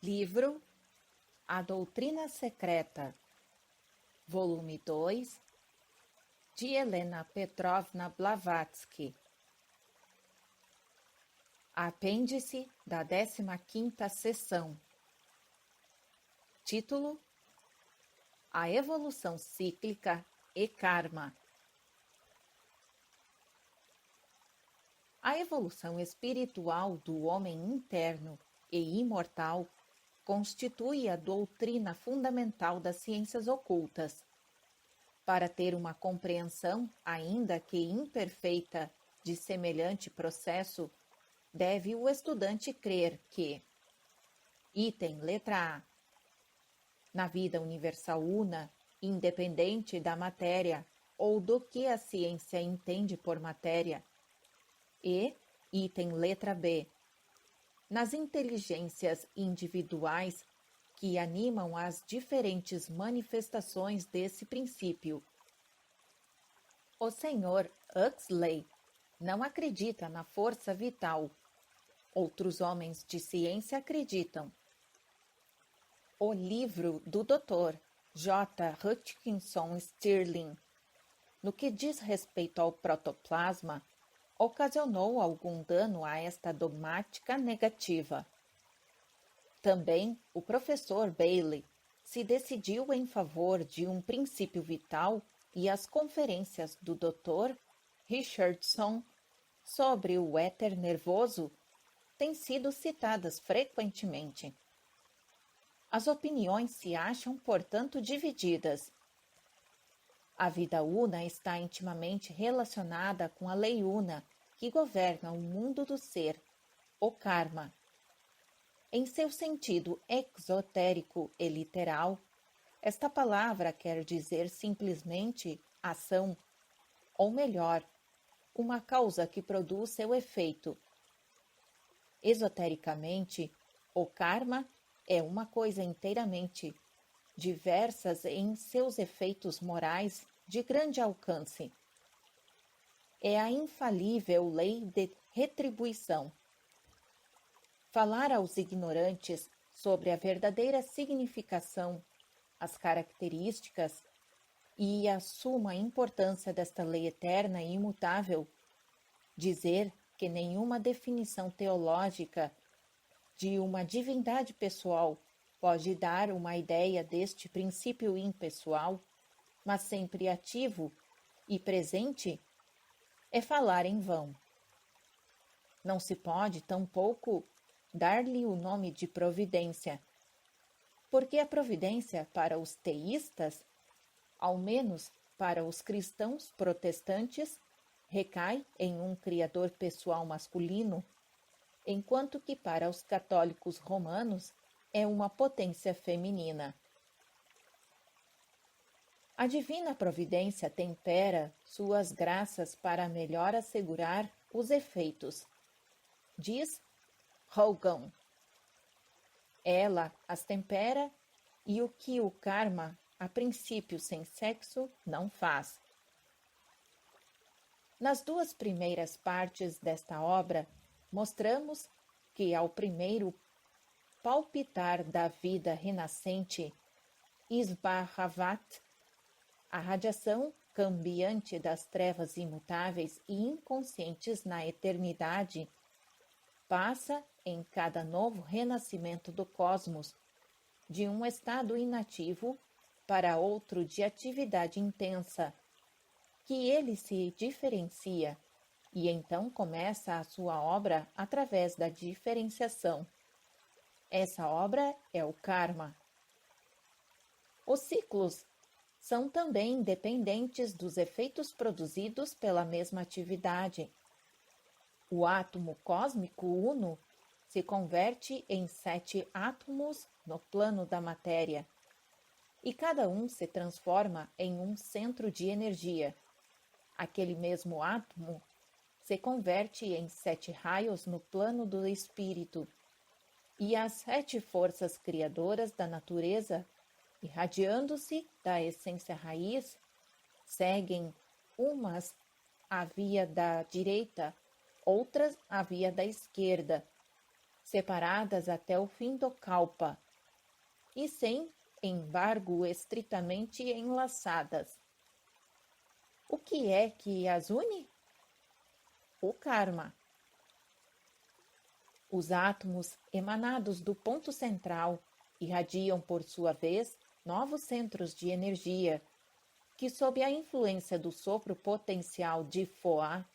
Livro A Doutrina Secreta, volume 2, de Helena Petrovna Blavatsky. Apêndice da 15ª sessão. Título: A Evolução Cíclica e Karma. A evolução espiritual do homem interno e imortal constitui a doutrina fundamental das ciências ocultas. Para ter uma compreensão, ainda que imperfeita, de semelhante processo, deve o estudante crer que: item letra A. Na vida universal una, independente da matéria ou do que a ciência entende por matéria, e item letra B. Nas inteligências individuais que animam as diferentes manifestações desse princípio. O Sr. Huxley não acredita na força vital. Outros homens de ciência acreditam. O livro do Dr. J. Hutchinson Stirling, no que diz respeito ao protoplasma, ocasionou algum dano a esta dogmática negativa. Também o professor Bailey se decidiu em favor de um princípio vital e as conferências do Dr. Richardson sobre o éter nervoso têm sido citadas frequentemente. As opiniões se acham, portanto, divididas. A vida una está intimamente relacionada com a lei una que governa o mundo do ser, o karma. Em seu sentido exotérico e literal, esta palavra quer dizer simplesmente ação, ou melhor, uma causa que produz seu efeito. Esotericamente, o karma é uma coisa inteiramente diversas em seus efeitos morais de grande alcance. É a infalível lei de retribuição. Falar aos ignorantes sobre a verdadeira significação, as características e a suma importância desta lei eterna e imutável, dizer que nenhuma definição teológica de uma divindade pessoal pode dar uma ideia deste princípio impessoal, mas sempre ativo e presente, é falar em vão. Não se pode, tampouco, dar-lhe o nome de providência, porque a providência para os teístas, ao menos para os cristãos protestantes, recai em um criador pessoal masculino, enquanto que para os católicos romanos é uma potência feminina. A divina providência tempera suas graças para melhor assegurar os efeitos. Diz Hogan. Ela as tempera e o que o karma, a princípio sem sexo, não faz. Nas duas primeiras partes desta obra, mostramos que ao primeiro palpitar da vida renascente, Isbhavat, a radiação cambiante das trevas imutáveis e inconscientes na eternidade, passa em cada novo renascimento do cosmos de um estado inativo para outro de atividade intensa, que ele se diferencia e então começa a sua obra através da diferenciação. Essa obra é o karma. Os ciclos são também dependentes dos efeitos produzidos pela mesma atividade. O átomo cósmico uno se converte em 7 átomos no plano da matéria, e cada um se transforma em um centro de energia. Aquele mesmo átomo se converte em 7 raios no plano do espírito, e as 7 forças criadoras da natureza, irradiando-se da essência raiz, seguem umas a via da direita, outras a via da esquerda, separadas até o fim do kalpa, e sem embargo estritamente enlaçadas. O que é que as une? O karma. Os átomos emanados do ponto central irradiam, por sua vez, novos centros de energia, que, sob a influência do sopro potencial de Foa,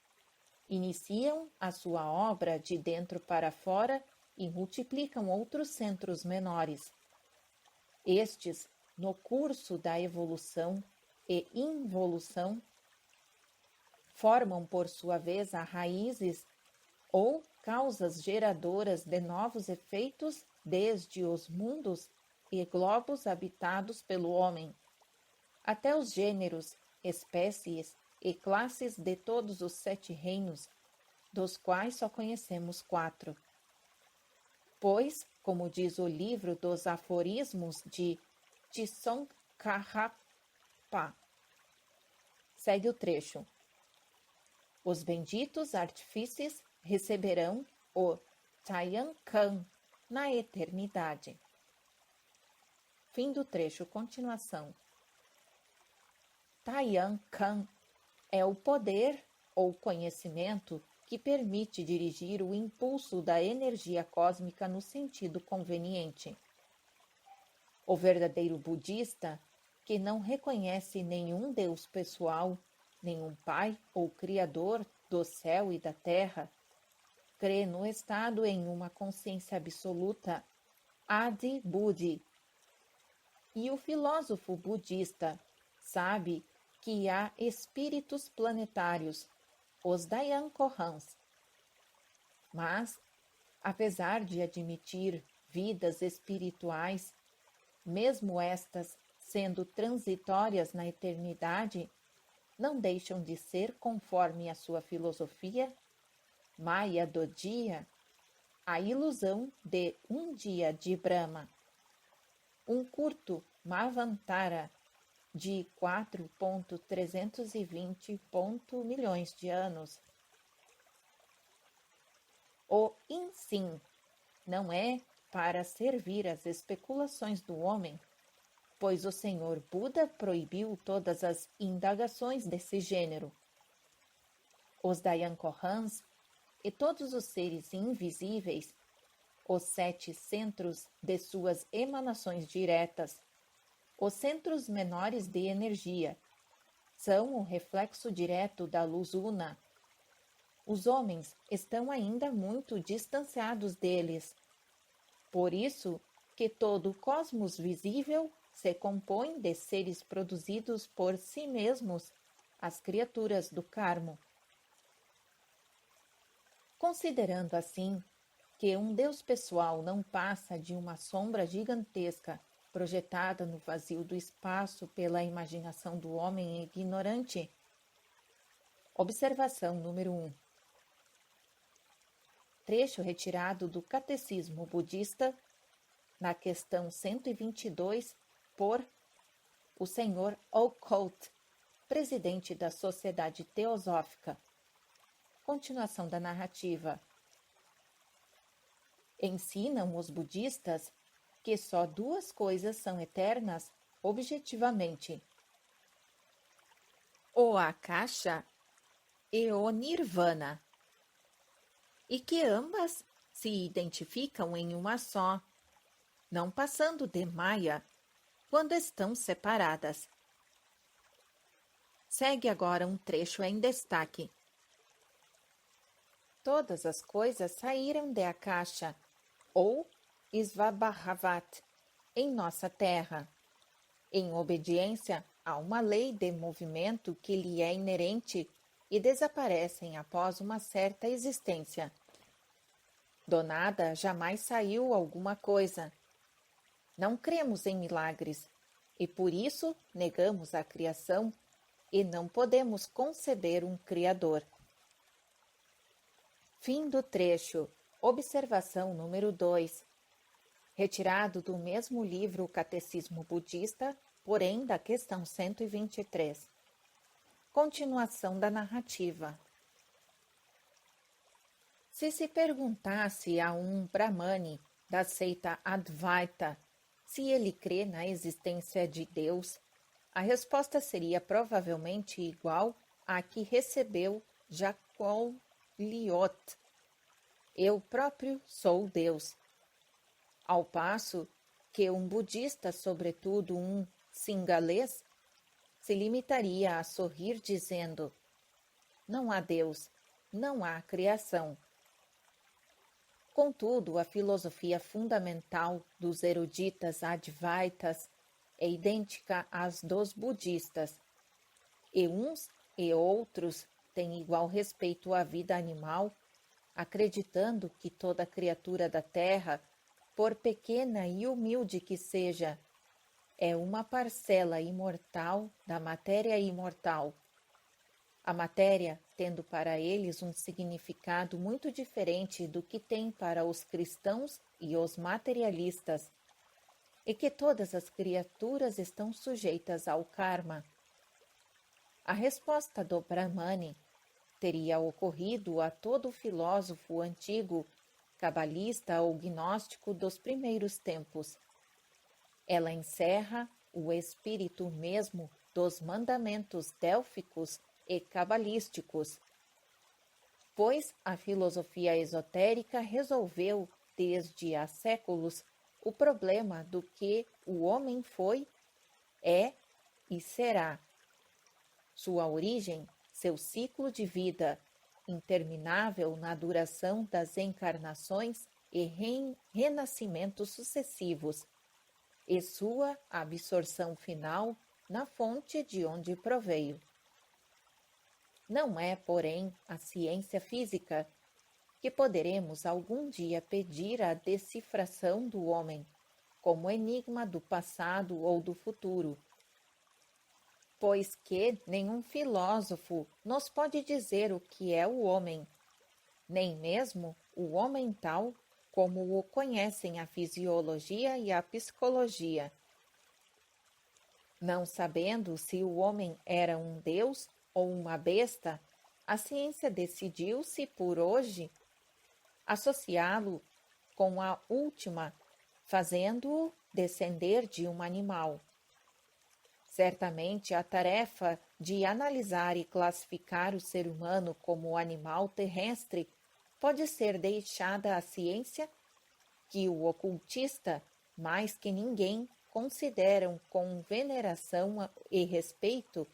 iniciam a sua obra de dentro para fora e multiplicam outros centros menores. Estes, no curso da evolução e involução, formam, por sua vez, as raízes ou causas geradoras de novos efeitos desde os mundos e globos habitados pelo homem, até os gêneros, espécies e classes de todos os 7 reinos, dos quais só conhecemos 4. Pois, como diz o livro dos aforismos de Tsongkhapa, segue o trecho: os benditos artífices receberão o Tayankan na eternidade. Fim do trecho, continuação. Tayankan é o poder ou conhecimento que permite dirigir o impulso da energia cósmica no sentido conveniente. O verdadeiro budista, que não reconhece nenhum Deus pessoal, nenhum Pai ou Criador do céu e da terra, crê no estado em uma consciência absoluta, Adi Buddhi. E o filósofo budista sabe que há espíritos planetários, os Dayankohans. Mas, apesar de admitir vidas espirituais, mesmo estas sendo transitórias na eternidade, não deixam de ser, conforme a sua filosofia, Maya do dia, a ilusão de um dia de Brahma, um curto Manvantara de 4.320 milhões de anos. O Insim não é para servir às especulações do homem, pois o Senhor Buda proibiu todas as indagações desse gênero. Os Dayankohans e todos os seres invisíveis, os 7 centros de suas emanações diretas, os centros menores de energia, são o reflexo direto da luz una. Os homens estão ainda muito distanciados deles. Por isso que todo o cosmos visível se compõe de seres produzidos por si mesmos, as criaturas do karma. Considerando assim que um Deus pessoal não passa de uma sombra gigantesca projetada no vazio do espaço pela imaginação do homem ignorante. Observação número 1. Trecho retirado do Catecismo Budista, na questão 122, por o Sr. Occult, presidente da Sociedade Teosófica. Continuação da narrativa. Ensinam os budistas que só 2 coisas são eternas objetivamente: o Akasha e o Nirvana, e que ambas se identificam em uma só, não passando de Maya quando estão separadas. Segue agora um trecho em destaque. Todas as coisas saíram de Akasha, ou Svabhavat, em nossa terra, em obediência a uma lei de movimento que lhe é inerente e desaparecem após uma certa existência. Do nada jamais saiu alguma coisa. Não cremos em milagres, e por isso negamos a criação e não podemos conceber um Criador. Fim do trecho. Observação número 2. Retirado do mesmo livro O Catecismo Budista, porém da questão 123. Continuação da narrativa. Se perguntasse a um Brahmane da seita Advaita se ele crê na existência de Deus, a resposta seria provavelmente igual à que recebeu Jacob Liot: eu próprio sou Deus. Ao passo que um budista, sobretudo um singalês, se limitaria a sorrir dizendo: não há Deus, não há criação. Contudo, a filosofia fundamental dos eruditas advaitas é idêntica às dos budistas, e uns e outros têm igual respeito à vida animal, acreditando que toda criatura da terra, por pequena e humilde que seja, é uma parcela imortal da matéria imortal. A matéria tendo para eles um significado muito diferente do que tem para os cristãos e os materialistas, e que todas as criaturas estão sujeitas ao karma. A resposta do Brahmane teria ocorrido a todo filósofo antigo, cabalista ou gnóstico dos primeiros tempos. Ela encerra o espírito mesmo dos mandamentos délficos e cabalísticos, pois a filosofia esotérica resolveu desde há séculos o problema do que o homem foi, é e será. Sua origem, seu ciclo de vida, interminável na duração das encarnações e renascimentos sucessivos, e sua absorção final na fonte de onde proveio. Não é, porém, a ciência física que poderemos algum dia pedir a decifração do homem, como enigma do passado ou do futuro, pois que nenhum filósofo nos pode dizer o que é o homem, nem mesmo o homem tal como o conhecem a fisiologia e a psicologia. Não sabendo se o homem era um deus ou uma besta, a ciência decidiu-se por hoje associá-lo com a última, fazendo-o descender de um animal. Certamente a tarefa de analisar e classificar o ser humano como animal terrestre pode ser deixada à ciência, que o ocultista, mais que ninguém, consideram com veneração e respeito,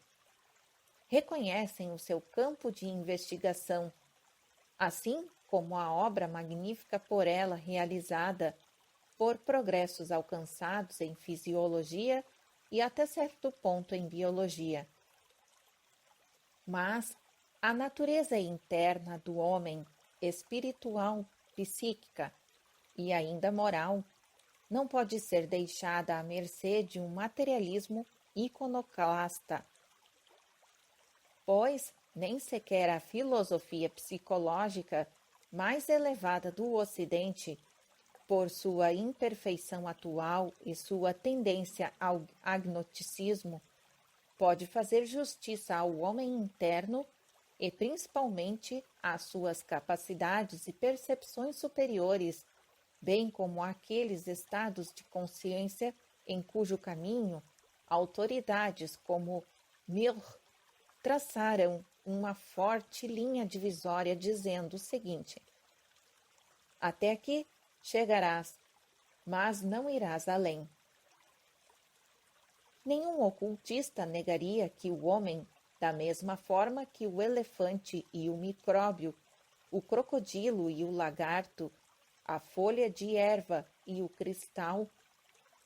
reconhecem o seu campo de investigação, assim como a obra magnífica por ela realizada, por progressos alcançados em fisiologia e até certo ponto em biologia. Mas a natureza interna do homem, espiritual, psíquica e ainda moral, não pode ser deixada à mercê de um materialismo iconoclasta, pois nem sequer a filosofia psicológica mais elevada do Ocidente, por sua imperfeição atual e sua tendência ao agnosticismo, pode fazer justiça ao homem interno e principalmente às suas capacidades e percepções superiores, bem como àqueles estados de consciência em cujo caminho autoridades como Mill traçaram uma forte linha divisória dizendo o seguinte: até aqui chegarás, mas não irás além. Nenhum ocultista negaria que o homem, da mesma forma que o elefante e o micróbio, o crocodilo e o lagarto, a folha de erva e o cristal,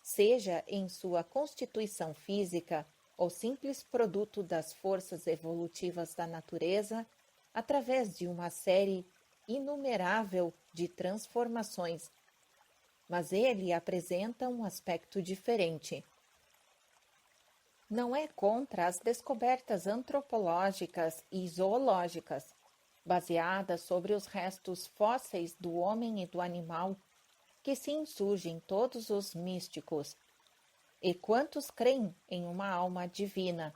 seja em sua constituição física o simples produto das forças evolutivas da natureza, através de uma série inumerável de transformações, mas ele apresenta um aspecto diferente. Não é contra as descobertas antropológicas e zoológicas, baseadas sobre os restos fósseis do homem e do animal, que se insurgem todos os místicos, e quantos creem em uma alma divina,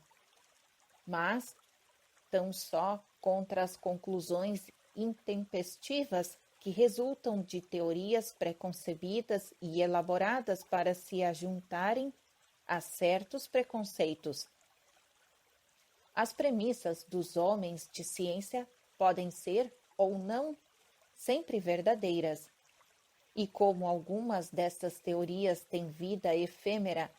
mas tão só contra as conclusões intempestivas que resultam de teorias preconcebidas e elaboradas para se ajuntarem a certos preconceitos. As premissas dos homens de ciência podem ser, ou não, sempre verdadeiras, e como algumas destas teorias têm vida efêmera,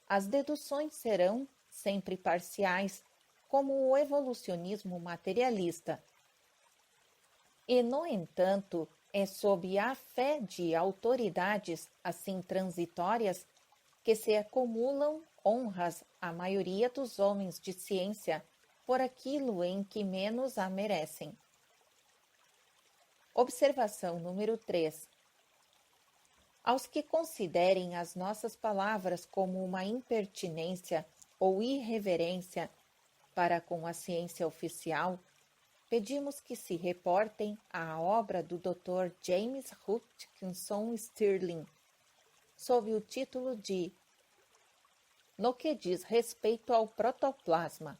as deduções serão sempre parciais, como o evolucionismo materialista. E, no entanto, é sob a fé de autoridades assim transitórias que se acumulam honras à maioria dos homens de ciência por aquilo em que menos a merecem. Observação número 3. Aos que considerem as nossas palavras como uma impertinência ou irreverência para com a ciência oficial, pedimos que se reportem à obra do Dr. James Hutchinson Stirling, sob o título de No que diz respeito ao protoplasma.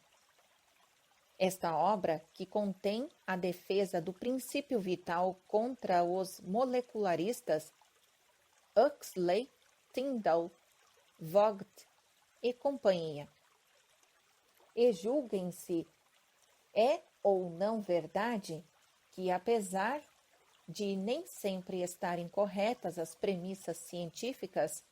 Esta obra, que contém a defesa do princípio vital contra os molecularistas Huxley, Tyndall, Vogt e companhia. E julguem-se, é ou não verdade que, apesar de nem sempre estarem corretas as premissas científicas,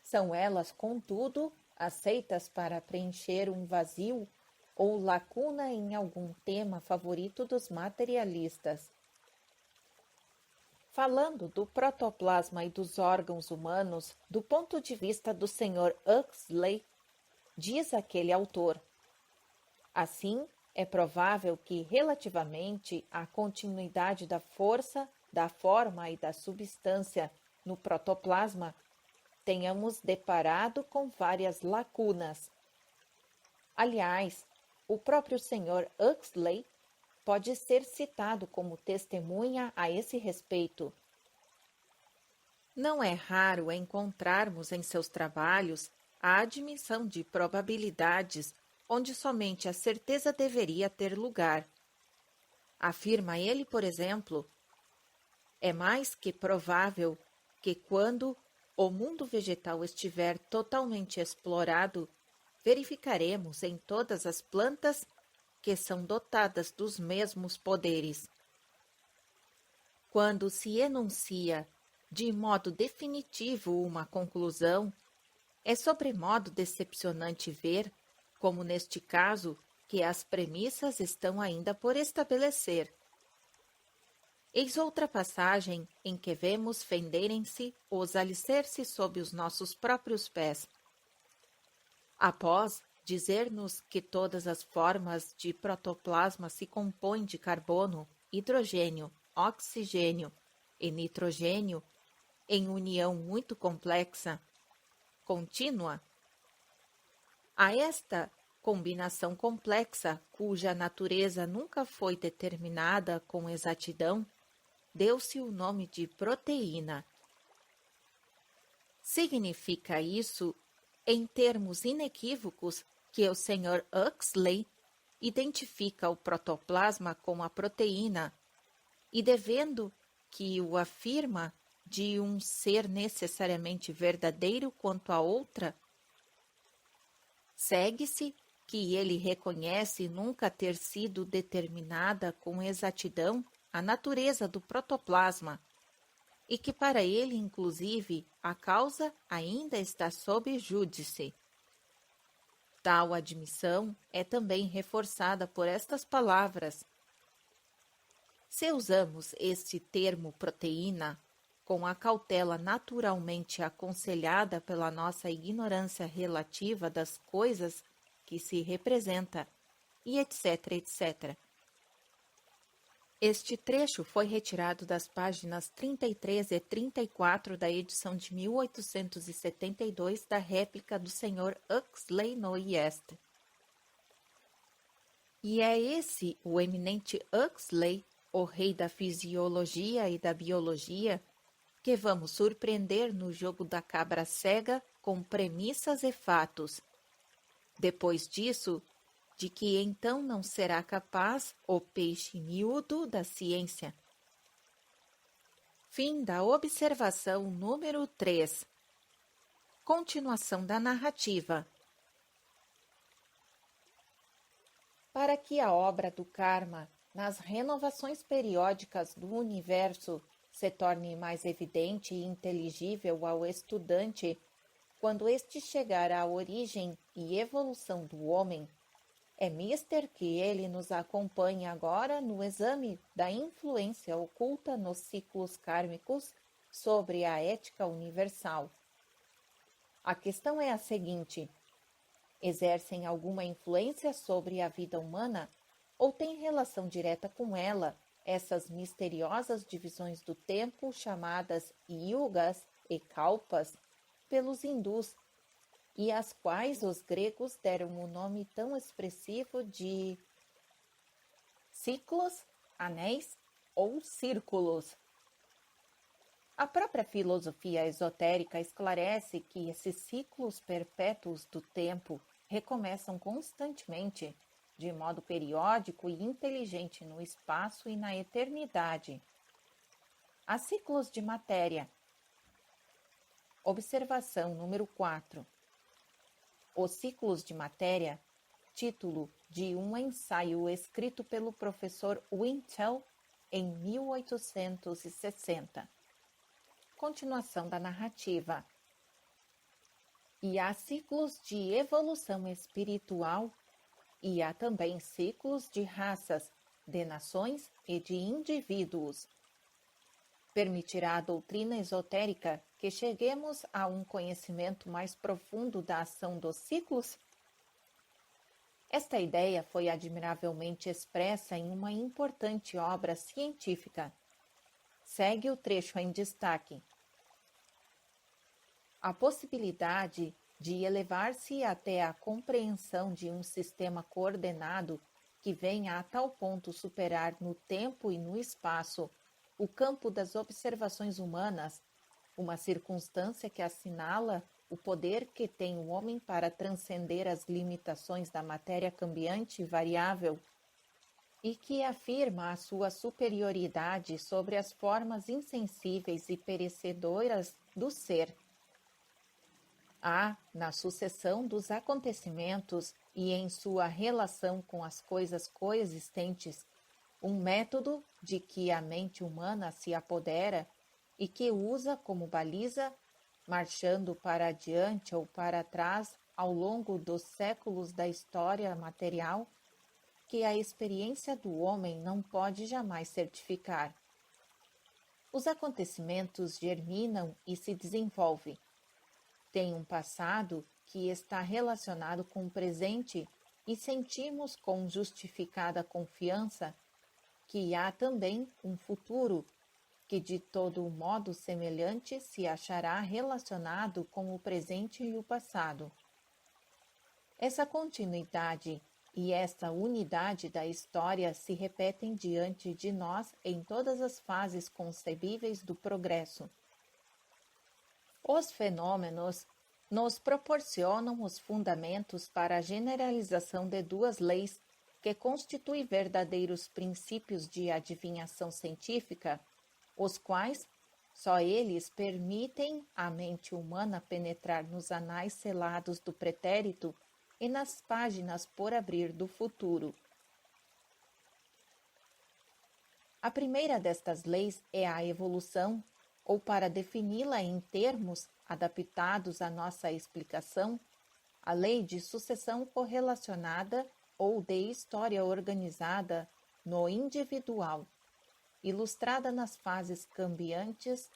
são elas, contudo, aceitas para preencher um vazio ou lacuna em algum tema favorito dos materialistas. Falando do protoplasma e dos órgãos humanos do ponto de vista do Sr. Huxley, diz aquele autor: assim, é provável que, relativamente à continuidade da força, da forma e da substância no protoplasma, tenhamos deparado com várias lacunas. Aliás, o próprio Sr. Huxley pode ser citado como testemunha a esse respeito. Não é raro encontrarmos em seus trabalhos a admissão de probabilidades onde somente a certeza deveria ter lugar. Afirma ele, por exemplo, é mais que provável que quando o mundo vegetal estiver totalmente explorado, verificaremos em todas as plantas que são dotadas dos mesmos poderes. Quando se enuncia de modo definitivo uma conclusão, é sobremodo decepcionante ver, como neste caso, que as premissas estão ainda por estabelecer. Eis outra passagem em que vemos fenderem-se os alicerces sob os nossos próprios pés. Após dizer-nos que todas as formas de protoplasma se compõem de carbono, hidrogênio, oxigênio e nitrogênio em união muito complexa, contínua, a esta combinação complexa, cuja natureza nunca foi determinada com exatidão, deu-se o nome de proteína. Significa isso, em termos inequívocos, que o Sr. Huxley identifica o protoplasma com a proteína e, devendo que o afirma de um ser necessariamente verdadeiro quanto a outra, segue-se que ele reconhece nunca ter sido determinada com exatidão a natureza do protoplasma e que para ele, inclusive, a causa ainda está sob júdice. Tal admissão é também reforçada por estas palavras. Se usamos este termo proteína com a cautela naturalmente aconselhada pela nossa ignorância relativa das coisas que se representa, e etc., etc. Este trecho foi retirado das páginas 33 e 34 da edição de 1872 da réplica do Sr. Huxley no IEST. E é esse o eminente Huxley, o rei da fisiologia e da biologia, que vamos surpreender no jogo da cabra cega com premissas e fatos. Depois disso, de que então não será capaz o peixe miúdo da ciência. Fim da observação número 3. Continuação da narrativa. Para que a obra do karma, nas renovações periódicas do universo, se torne mais evidente e inteligível ao estudante, quando este chegar à origem e evolução do homem, é mister que ele nos acompanhe agora no exame da influência oculta nos ciclos kármicos sobre a ética universal. A questão é a seguinte: exercem alguma influência sobre a vida humana ou têm relação direta com ela essas misteriosas divisões do tempo chamadas yugas e kalpas pelos hindus, e às quais os gregos deram o nome tão expressivo de ciclos, anéis ou círculos. A própria filosofia esotérica esclarece que esses ciclos perpétuos do tempo recomeçam constantemente, de modo periódico e inteligente no espaço e na eternidade. Há ciclos de matéria. Observação número 4. Os ciclos de matéria, título de um ensaio escrito pelo professor Winchell em 1860. Continuação da narrativa. E há ciclos de evolução espiritual, e há também ciclos de raças, de nações e de indivíduos. Permitirá a doutrina esotérica que cheguemos a um conhecimento mais profundo da ação dos ciclos? Esta ideia foi admiravelmente expressa em uma importante obra científica. Segue o trecho em destaque. A possibilidade de elevar-se até a compreensão de um sistema coordenado que venha a tal ponto superar no tempo e no espaço o campo das observações humanas, uma circunstância que assinala o poder que tem o homem para transcender as limitações da matéria cambiante e variável, e que afirma a sua superioridade sobre as formas insensíveis e perecedoras do ser. Há, na sucessão dos acontecimentos e em sua relação com as coisas coexistentes, um método de que a mente humana se apodera e que usa como baliza, marchando para adiante ou para trás ao longo dos séculos da história material, que a experiência do homem não pode jamais certificar. Os acontecimentos germinam e se desenvolvem. Tem um passado que está relacionado com o presente e sentimos com justificada confiança que há também um futuro que de todo modo semelhante se achará relacionado com o presente e o passado. Essa continuidade e esta unidade da história se repetem diante de nós em todas as fases concebíveis do progresso. Os fenômenos nos proporcionam os fundamentos para a generalização de duas leis que constituem verdadeiros princípios de adivinhação científica, os quais só eles permitem à mente humana penetrar nos anais selados do pretérito e nas páginas por abrir do futuro. A primeira destas leis é a evolução, ou para defini-la em termos adaptados à nossa explicação, a lei de sucessão correlacionada ou de história organizada no individual, ilustrada nas fases cambiantes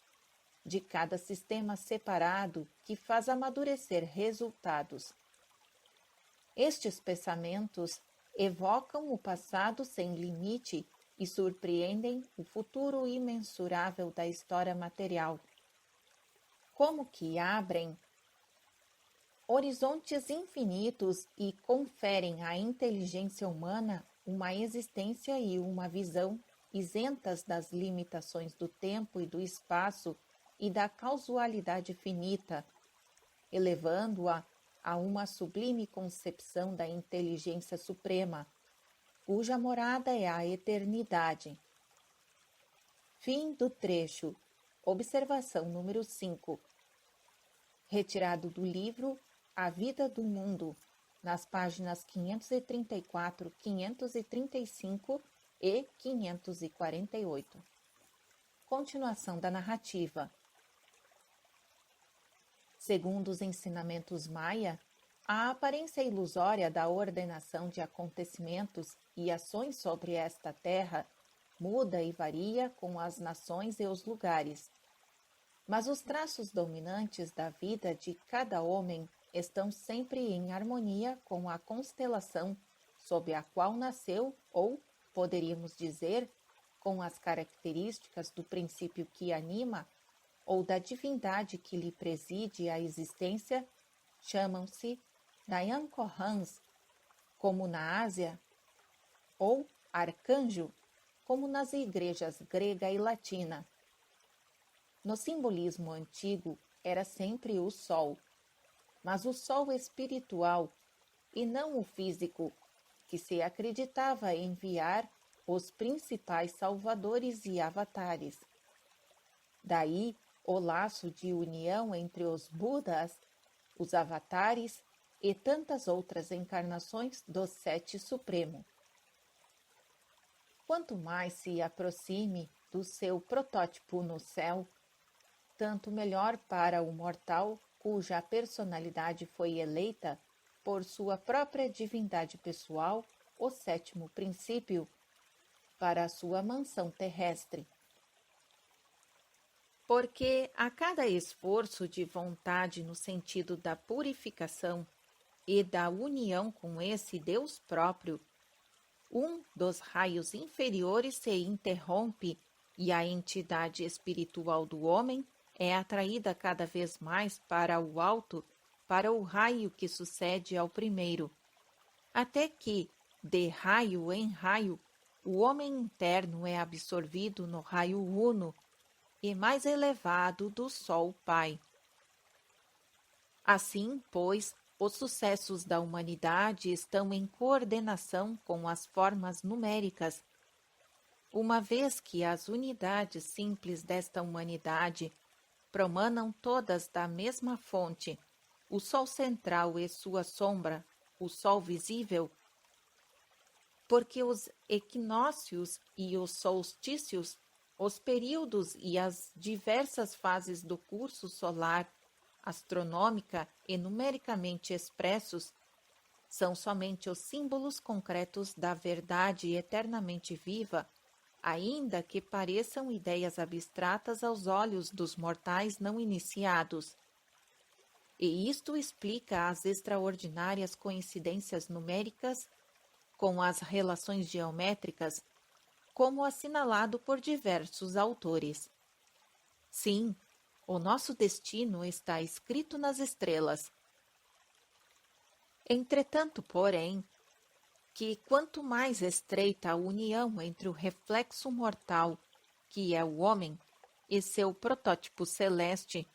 de cada sistema separado que faz amadurecer resultados. Estes pensamentos evocam o passado sem limite e surpreendem o futuro imensurável da história material, como que abrem horizontes infinitos e conferem à inteligência humana uma existência e uma visão isentas das limitações do tempo e do espaço e da causalidade finita, elevando-a a uma sublime concepção da inteligência suprema, cuja morada é a eternidade. Fim do trecho. Observação número 5. Retirado do livro A Vida do Mundo, nas páginas 534, 535 e 548. Continuação da narrativa. Segundo os ensinamentos maia, a aparência ilusória da ordenação de acontecimentos e ações sobre esta terra muda e varia com as nações e os lugares. Mas os traços dominantes da vida de cada homem estão sempre em harmonia com a constelação sob a qual nasceu, ou, poderíamos dizer, com as características do princípio que anima ou da divindade que lhe preside a existência, chamam-se Dayan Kohans, como na Ásia, ou arcanjo, como nas igrejas grega e latina. No simbolismo antigo era sempre o sol, mas o sol espiritual e não o físico, que se acreditava enviar os principais salvadores e avatares. Daí o laço de união entre os Budas, os avatares e tantas outras encarnações do Sete Supremo. Quanto mais se aproxime do seu protótipo no céu, tanto melhor para o mortal cuja personalidade foi eleita por sua própria divindade pessoal, o sétimo princípio, para a sua mansão terrestre. Porque a cada esforço de vontade no sentido da purificação e da união com esse Deus próprio, um dos raios inferiores se interrompe e a entidade espiritual do homem é atraída cada vez mais para o alto, para o raio que sucede ao primeiro, até que, de raio em raio, o homem interno é absorvido no raio uno e mais elevado do Sol Pai. Assim, pois, os sucessos da humanidade estão em coordenação com as formas numéricas, uma vez que as unidades simples desta humanidade promanam todas da mesma fonte, o Sol central e sua sombra, o Sol visível, porque os equinócios e os solstícios, os períodos e as diversas fases do curso solar, astronômica e numericamente expressos, são somente os símbolos concretos da verdade eternamente viva, ainda que pareçam ideias abstratas aos olhos dos mortais não iniciados. E isto explica as extraordinárias coincidências numéricas com as relações geométricas, como assinalado por diversos autores. Sim, o nosso destino está escrito nas estrelas. Entretanto, porém, que quanto mais estreita a união entre o reflexo mortal, que é o homem, e seu protótipo celeste,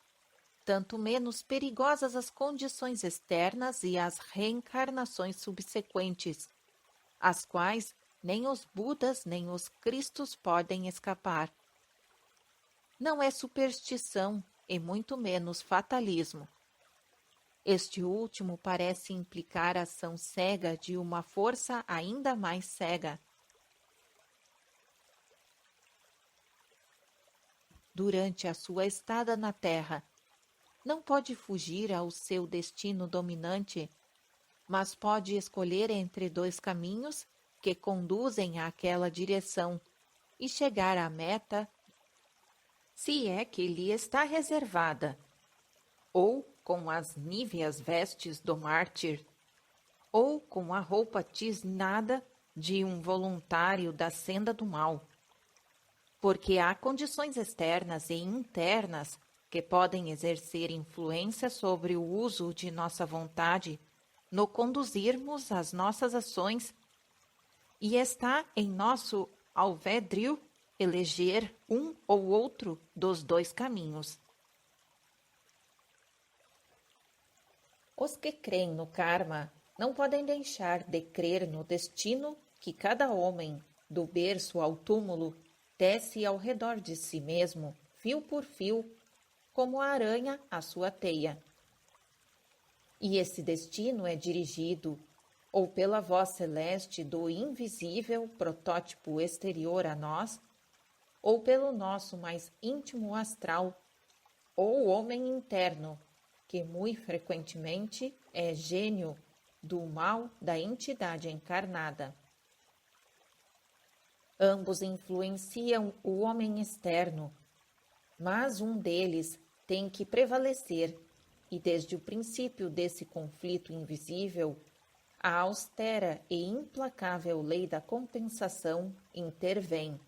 tanto menos perigosas as condições externas e as reencarnações subsequentes, às quais nem os Budas nem os Cristos podem escapar. Não é superstição e muito menos fatalismo. Este último parece implicar a ação cega de uma força ainda mais cega. Durante a sua estada na Terra, não pode fugir ao seu destino dominante, mas pode escolher entre dois caminhos que conduzem àquela direção e chegar à meta, se é que lhe está reservada, ou com as níveas vestes do mártir, ou com a roupa tisnada de um voluntário da senda do mal. Porque há condições externas e internas que podem exercer influência sobre o uso de nossa vontade no conduzirmos as nossas ações, e está em nosso alvedrio eleger um ou outro dos dois caminhos. Os que creem no karma não podem deixar de crer no destino que cada homem, do berço ao túmulo, tece ao redor de si mesmo, fio por fio, como a aranha a sua teia. E esse destino é dirigido ou pela voz celeste do invisível protótipo exterior a nós, ou pelo nosso mais íntimo astral, ou homem interno, que muito frequentemente é gênio do mal da entidade encarnada. Ambos influenciam o homem externo, mas um deles tem que prevalecer, e desde o princípio desse conflito invisível, a austera e implacável lei da compensação intervém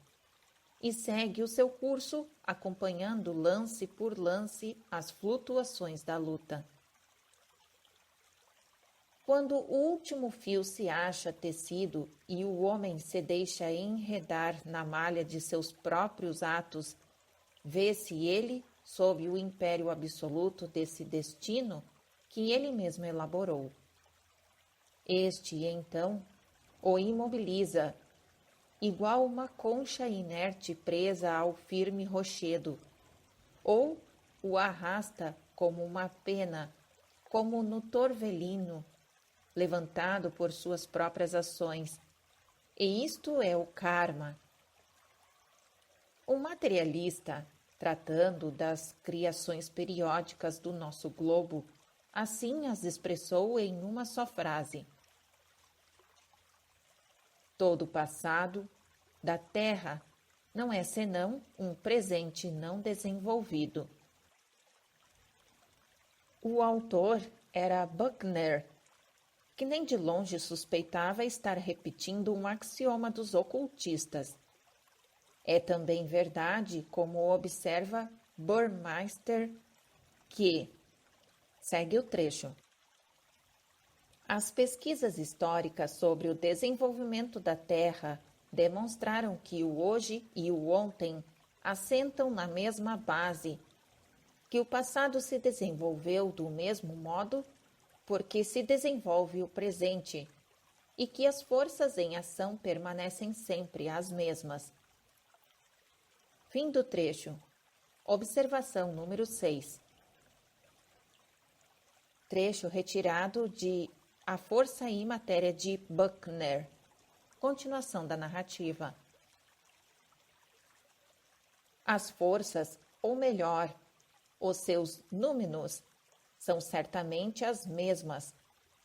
e segue o seu curso, acompanhando lance por lance as flutuações da luta. Quando o último fio se acha tecido e o homem se deixa enredar na malha de seus próprios atos, vê-se ele sob o império absoluto desse destino que ele mesmo elaborou. Este, então, o imobiliza, igual uma concha inerte presa ao firme rochedo, ou o arrasta como uma pena, como no torvelino, levantado por suas próprias ações. E isto é o karma. Um materialista, tratando das criações periódicas do nosso globo, assim as expressou em uma só frase: todo o passado da Terra não é senão um presente não desenvolvido. O autor era Buckner, que nem de longe suspeitava estar repetindo um axioma dos ocultistas. É também verdade, como observa Burmeister, que segue o trecho. As pesquisas históricas sobre o desenvolvimento da Terra demonstraram que o hoje e o ontem assentam na mesma base, que o passado se desenvolveu do mesmo modo porque se desenvolve o presente e que as forças em ação permanecem sempre as mesmas. Fim do trecho. Observação número 6. Trecho retirado de A Força e Matéria de Buckner. Continuação da narrativa. As forças, ou melhor, os seus númenos, são certamente as mesmas.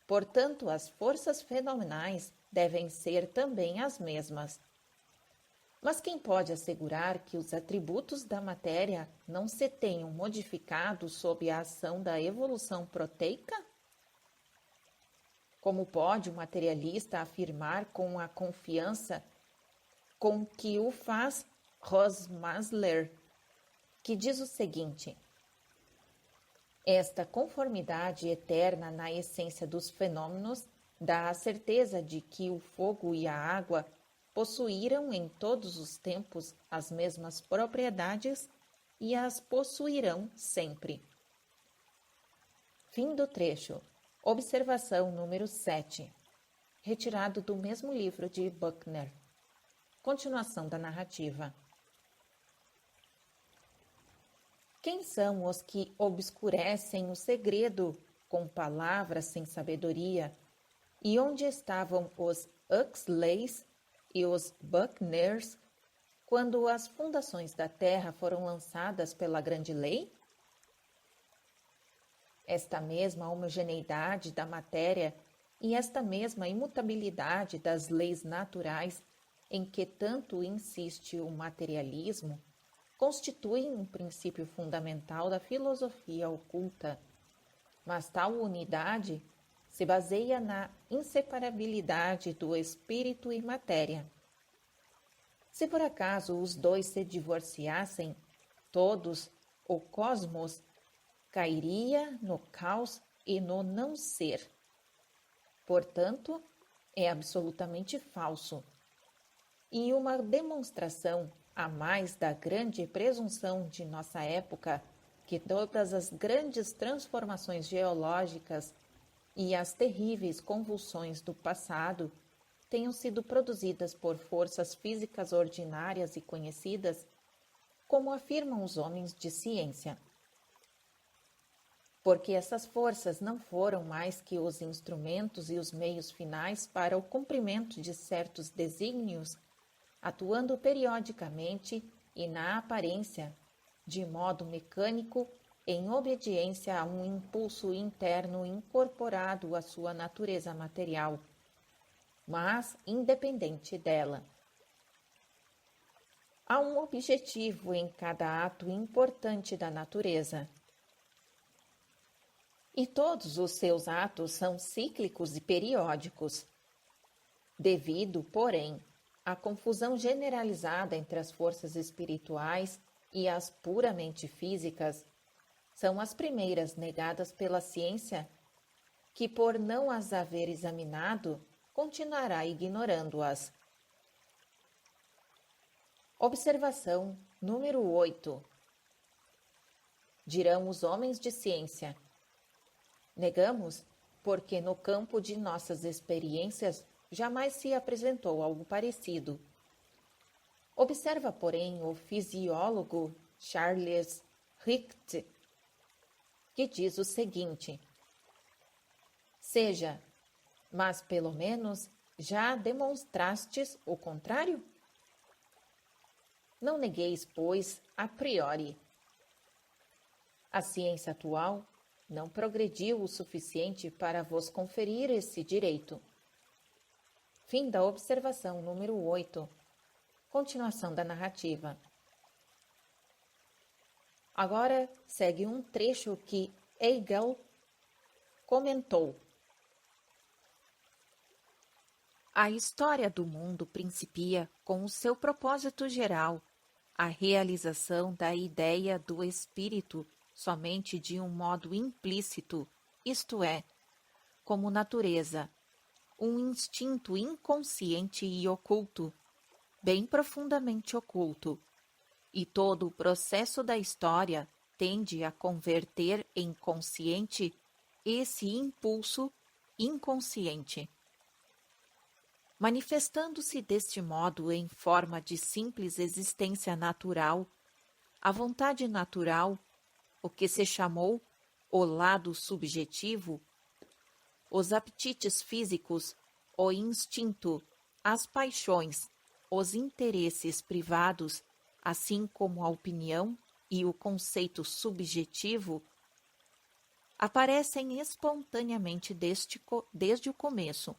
Portanto, as forças fenomenais devem ser também as mesmas. Mas quem pode assegurar que os atributos da matéria não se tenham modificado sob a ação da evolução proteica? Como pode o materialista afirmar com a confiança com que o faz Rosmasler, que diz o seguinte: esta conformidade eterna na essência dos fenômenos dá a certeza de que o fogo e a água possuíram em todos os tempos as mesmas propriedades e as possuirão sempre. Fim do trecho. Observação número 7. Retirado do mesmo livro de Buckner. Continuação da narrativa. Quem são os que obscurecem o segredo com palavras sem sabedoria? E onde estavam os Huxleys e os Buckners quando as fundações da Terra foram lançadas pela Grande Lei? Esta mesma homogeneidade da matéria e esta mesma imutabilidade das leis naturais em que tanto insiste o materialismo constituem um princípio fundamental da filosofia oculta, mas tal unidade se baseia na inseparabilidade do espírito e matéria. Se por acaso os dois se divorciassem, todos, o cosmos cairia no caos e no não ser. Portanto, é absolutamente falso. E uma demonstração a mais da grande presunção de nossa época, que todas as grandes transformações geológicas e as terríveis convulsões do passado tenham sido produzidas por forças físicas ordinárias e conhecidas, como afirmam os homens de ciência. Porque essas forças não foram mais que os instrumentos e os meios finais para o cumprimento de certos desígnios, atuando periodicamente e na aparência, de modo mecânico, em obediência a um impulso interno incorporado à sua natureza material, mas independente dela. Há um objetivo em cada ato importante da natureza. E todos os seus atos são cíclicos e periódicos. Devido, porém, à confusão generalizada entre as forças espirituais e as puramente físicas, são as primeiras negadas pela ciência, que, por não as haver examinado, continuará ignorando-as. Observação número 8. Dirão os homens de ciência: negamos porque no campo de nossas experiências jamais se apresentou algo parecido. Observa, porém, o fisiólogo Charles Richter, que diz o seguinte: seja, mas pelo menos já demonstrastes o contrário? Não negueis, pois, a priori. A ciência atual não progrediu o suficiente para vos conferir esse direito. Fim da observação número 8. Continuação da narrativa. Agora segue um trecho que Hegel comentou. A história do mundo principia com o seu propósito geral, a realização da ideia do espírito somente de um modo implícito, isto é, como natureza, um instinto inconsciente e oculto, bem profundamente oculto, e todo o processo da história tende a converter em consciente esse impulso inconsciente. Manifestando-se deste modo em forma de simples existência natural, a vontade natural, o que se chamou o lado subjetivo, os apetites físicos, o instinto, as paixões, os interesses privados, assim como a opinião e o conceito subjetivo, aparecem espontaneamente desde o começo.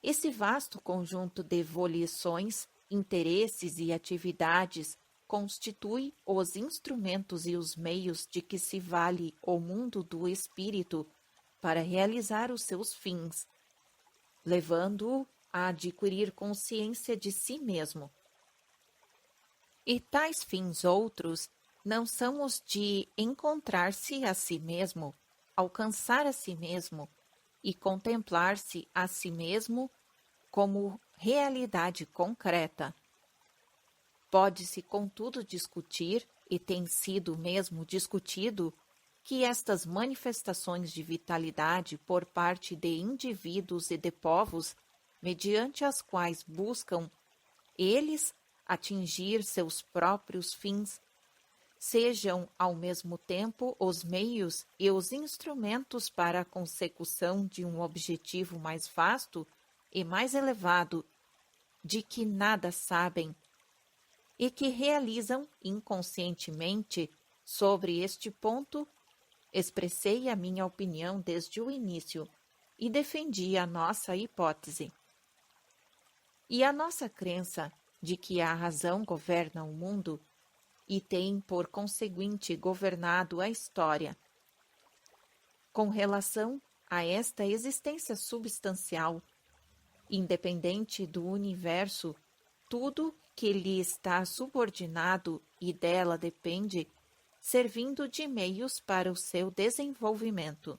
Esse vasto conjunto de volições, interesses e atividades constitui os instrumentos e os meios de que se vale o mundo do espírito para realizar os seus fins, levando-o a adquirir consciência de si mesmo. E tais fins outros não são os de encontrar-se a si mesmo, alcançar a si mesmo e contemplar-se a si mesmo como realidade concreta. Pode-se, contudo, discutir, e tem sido mesmo discutido, que estas manifestações de vitalidade por parte de indivíduos e de povos, mediante as quais buscam eles atingir seus próprios fins, sejam ao mesmo tempo os meios e os instrumentos para a consecução de um objetivo mais vasto e mais elevado, de que nada sabem, e que realizam inconscientemente. Sobre este ponto, expressei a minha opinião desde o início e defendi a nossa hipótese. E a nossa crença de que a razão governa o mundo e tem, por conseguinte, governado a história. Com relação a esta existência substancial, independente do universo, tudo que lhe está subordinado e dela depende, servindo de meios para o seu desenvolvimento.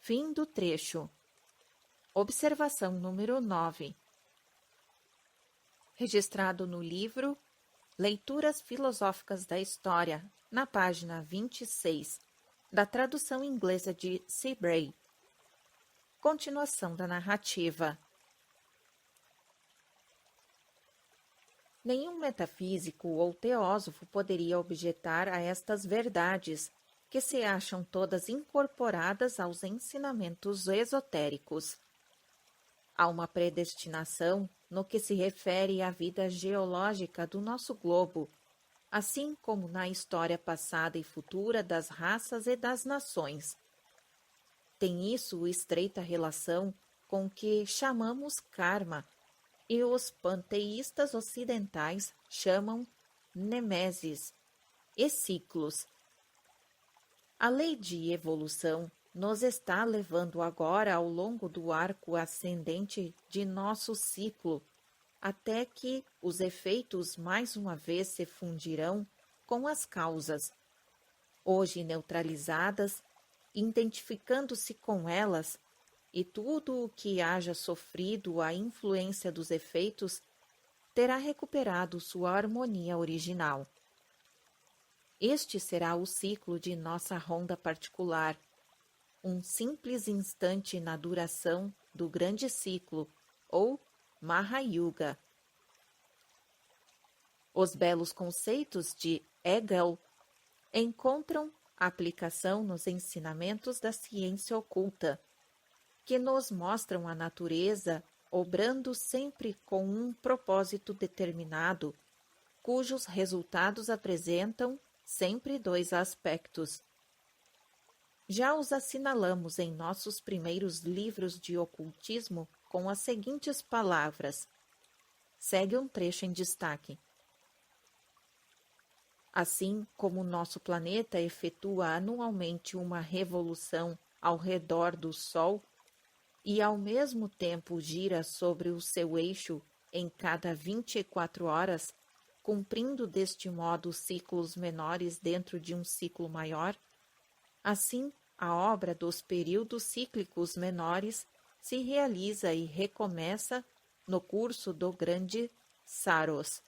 Fim do trecho. Observação número 9. Registrado no livro Leituras Filosóficas da História, na página 26, da tradução inglesa de Seabrae. Continuação da narrativa. Nenhum metafísico ou teósofo poderia objetar a estas verdades, que se acham todas incorporadas aos ensinamentos esotéricos. Há uma predestinação no que se refere à vida geológica do nosso globo, assim como na história passada e futura das raças e das nações. Tem isso estreita relação com o que chamamos karma, e os panteístas ocidentais chamam nemesis e ciclos. A lei de evolução nos está levando agora ao longo do arco ascendente de nosso ciclo, até que os efeitos mais uma vez se fundirão com as causas, hoje neutralizadas, identificando-se com elas, e tudo o que haja sofrido a influência dos efeitos terá recuperado sua harmonia original. Este será o ciclo de nossa ronda particular, um simples instante na duração do grande ciclo, ou Mahayuga. Os belos conceitos de Hegel encontram aplicação nos ensinamentos da ciência oculta, que nos mostram a natureza obrando sempre com um propósito determinado, cujos resultados apresentam sempre dois aspectos. Já os assinalamos em nossos primeiros livros de ocultismo com as seguintes palavras. Segue um trecho em destaque. Assim como nosso planeta efetua anualmente uma revolução ao redor do Sol e ao mesmo tempo gira sobre o seu eixo em cada 24 horas, cumprindo deste modo ciclos menores dentro de um ciclo maior, assim, a obra dos períodos cíclicos menores se realiza e recomeça no curso do grande Saros.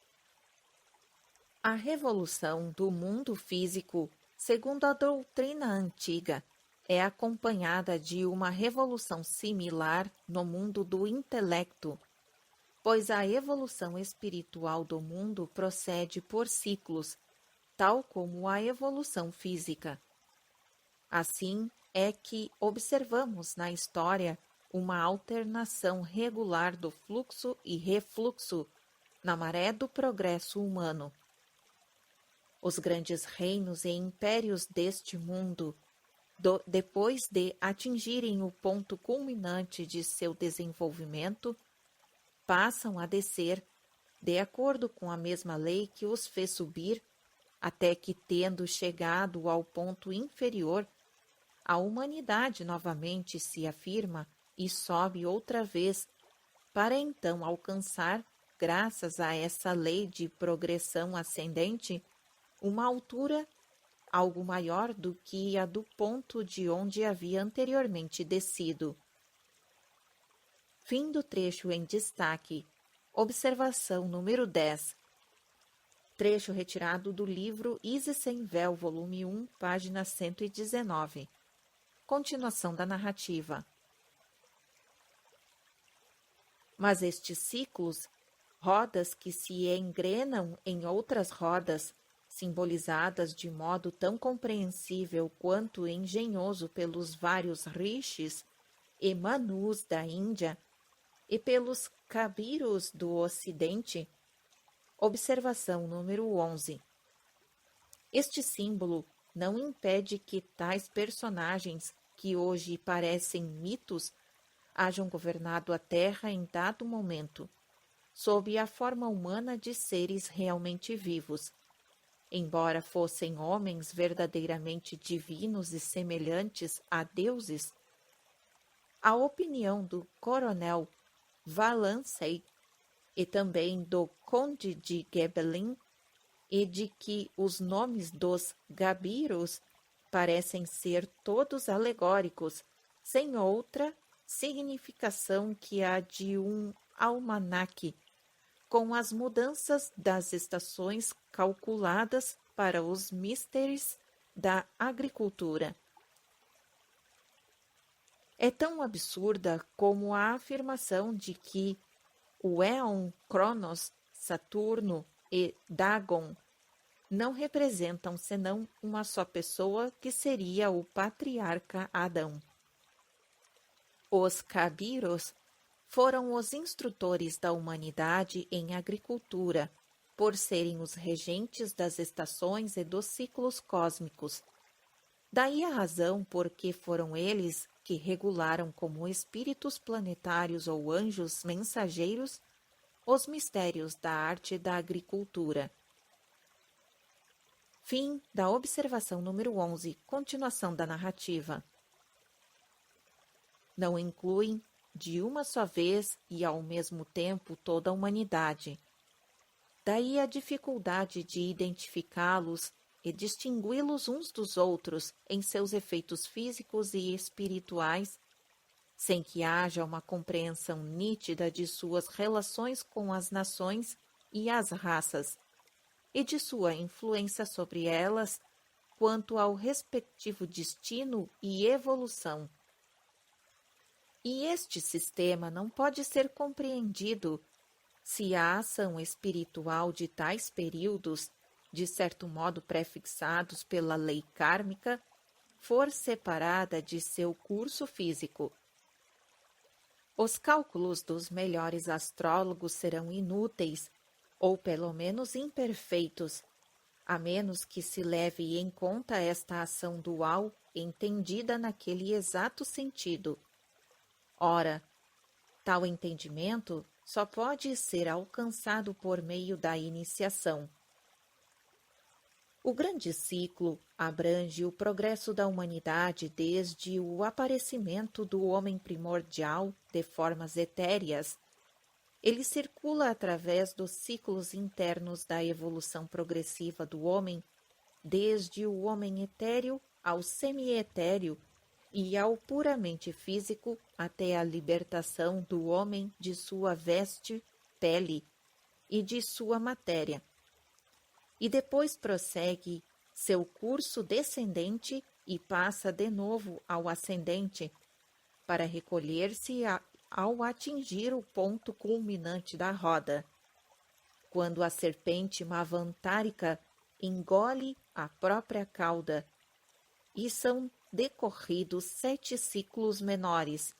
A revolução do mundo físico, segundo a doutrina antiga, é acompanhada de uma revolução similar no mundo do intelecto, pois a evolução espiritual do mundo procede por ciclos, tal como a evolução física. Assim é que observamos na história uma alternação regular do fluxo e refluxo na maré do progresso humano. Os grandes reinos e impérios deste mundo, depois de atingirem o ponto culminante de seu desenvolvimento, passam a descer, de acordo com a mesma lei que os fez subir, até que, tendo chegado ao ponto inferior, a humanidade novamente se afirma e sobe outra vez, para então alcançar, graças a essa lei de progressão ascendente, uma altura algo maior do que a do ponto de onde havia anteriormente descido. Fim do trecho em destaque. Observação número 10. Trecho retirado do livro Isis sem Véu, volume 1, página 119. Continuação da narrativa. Mas estes ciclos, rodas que se engrenam em outras rodas, simbolizadas de modo tão compreensível quanto engenhoso pelos vários rishis e manus da Índia e pelos kabiros do Ocidente. Observação número 11. Este símbolo não impede que tais personagens, que hoje parecem mitos, hajam governado a Terra em dado momento, sob a forma humana de seres realmente vivos. Embora fossem homens verdadeiramente divinos e semelhantes a deuses, a opinião do coronel Valancey e também do conde de Gebelin e de que os nomes dos gabiros parecem ser todos alegóricos, sem outra significação que a de um almanaque, com as mudanças das estações calculadas para os misteres da agricultura. é tão absurda como a afirmação de que o éon Cronos, Saturno e Dagon não representam senão uma só pessoa, que seria o patriarca Adão. Os Cabiros foram os instrutores da humanidade em agricultura, por serem os regentes das estações e dos ciclos cósmicos. Daí a razão por que foram eles que regularam como espíritos planetários ou anjos mensageiros os mistérios da arte da agricultura. Fim da observação número 11, continuação da narrativa. Não incluem de uma só vez e ao mesmo tempo toda a humanidade. Daí a dificuldade de identificá-los e distingui-los uns dos outros em seus efeitos físicos e espirituais, sem que haja uma compreensão nítida de suas relações com as nações e as raças, e de sua influência sobre elas quanto ao respectivo destino e evolução. E este sistema não pode ser compreendido se a ação espiritual de tais períodos, de certo modo prefixados pela lei kármica, for separada de seu curso físico. Os cálculos dos melhores astrólogos serão inúteis, ou pelo menos imperfeitos, a menos que se leve em conta esta ação dual entendida naquele exato sentido. Ora, tal entendimento só pode ser alcançado por meio da iniciação. O grande ciclo abrange o progresso da humanidade desde o aparecimento do homem primordial de formas etéreas. Ele circula através dos ciclos internos da evolução progressiva do homem, desde o homem etéreo ao semi-etéreo e ao puramente físico até a libertação do homem de sua veste, pele e de sua matéria. E depois prossegue seu curso descendente e passa de novo ao ascendente, para recolher-se ao atingir o ponto culminante da roda, quando a serpente mavantárica engole a própria cauda, e são decorridos 7 ciclos menores.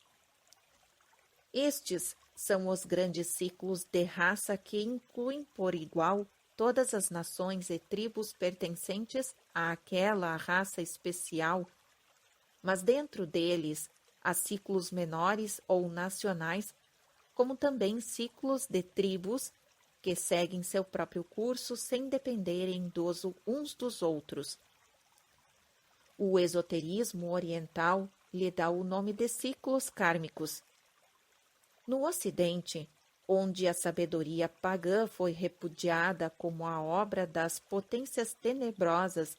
Estes são os grandes ciclos de raça que incluem por igual todas as nações e tribos pertencentes àquela raça especial, mas dentro deles há ciclos menores ou nacionais, como também ciclos de tribos que seguem seu próprio curso sem dependerem uns dos outros. O esoterismo oriental lhe dá o nome de ciclos kármicos. No Ocidente, onde a sabedoria pagã foi repudiada como a obra das potências tenebrosas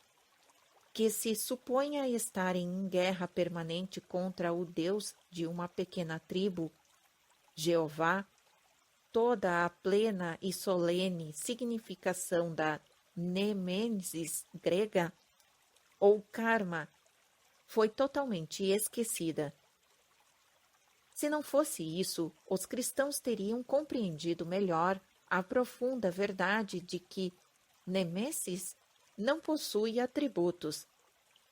que se supõe a estarem em guerra permanente contra o Deus de uma pequena tribo, Jeová, toda a plena e solene significação da Nêmesis grega, ou karma, foi totalmente esquecida. Se não fosse isso, os cristãos teriam compreendido melhor a profunda verdade de que Nêmesis não possui atributos,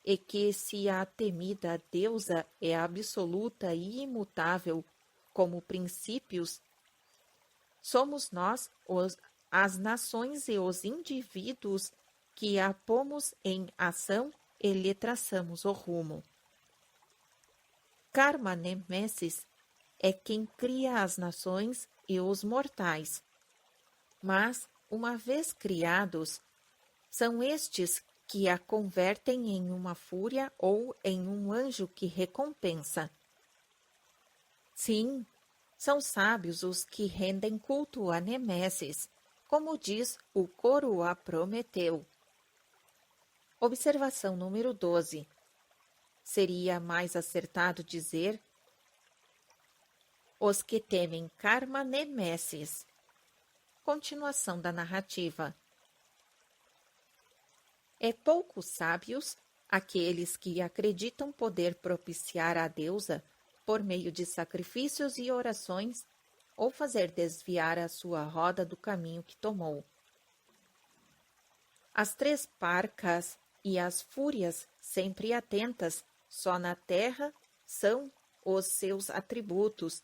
e que se a temida deusa é absoluta e imutável como princípios, somos nós, as nações e os indivíduos, que a pomos em ação e lhe traçamos o rumo. Karma Nêmesis é quem cria as nações e os mortais. Mas, uma vez criados, são estes que a convertem em uma fúria ou em um anjo que recompensa. Sim, são sábios os que rendem culto a Nêmesis, como diz o Coroa Prometeu. Observação número 12. Seria mais acertado dizer os que temem Karma Nêmesis. Continuação da narrativa. É pouco sábios aqueles que acreditam poder propiciar à deusa por meio de sacrifícios e orações, ou fazer desviar a sua roda do caminho que tomou. As três parcas e as fúrias, sempre atentas, só na terra são os seus atributos,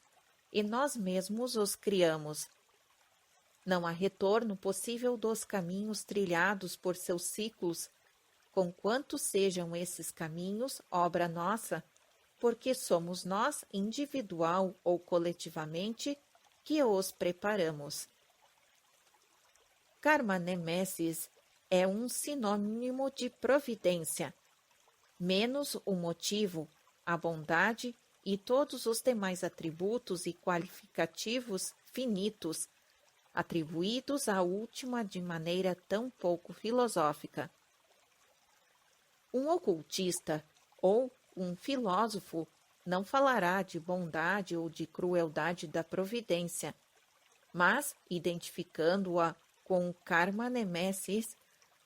e nós mesmos os criamos. Não há retorno possível dos caminhos trilhados por seus ciclos, conquanto sejam esses caminhos obra nossa, porque somos nós, individual ou coletivamente, que os preparamos. Karma Nemesis é um sinônimo de providência, menos o motivo, a bondade e todos os demais atributos e qualificativos finitos, atribuídos à última de maneira tão pouco filosófica. Um ocultista ou um filósofo não falará de bondade ou de crueldade da providência, mas, identificando-a com o karma nemesis,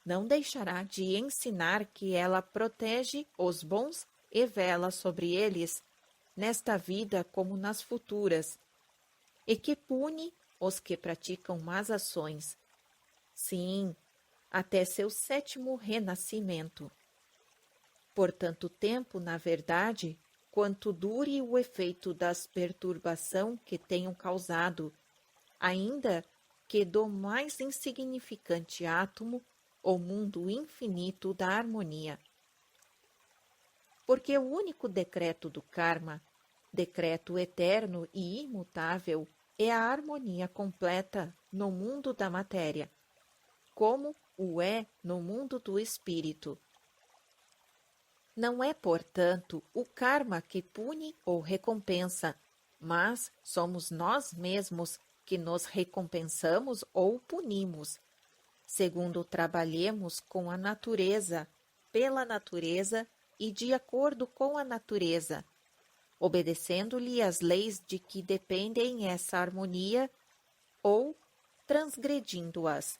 não deixará de ensinar que ela protege os bons e vela sobre eles, nesta vida como nas futuras, e que pune os que praticam más ações. Sim, até seu 7º renascimento. Por tanto tempo, na verdade, quanto dure o efeito das perturbação que tenham causado, ainda que do mais insignificante átomo, o mundo infinito da harmonia. Porque o único decreto do karma, decreto eterno e imutável, é a harmonia completa no mundo da matéria, como o é no mundo do espírito. Não é, portanto, o karma que pune ou recompensa, mas somos nós mesmos que nos recompensamos ou punimos, segundo trabalhemos com a natureza, pela natureza e de acordo com a natureza, obedecendo-lhe as leis de que dependem essa harmonia ou transgredindo-as.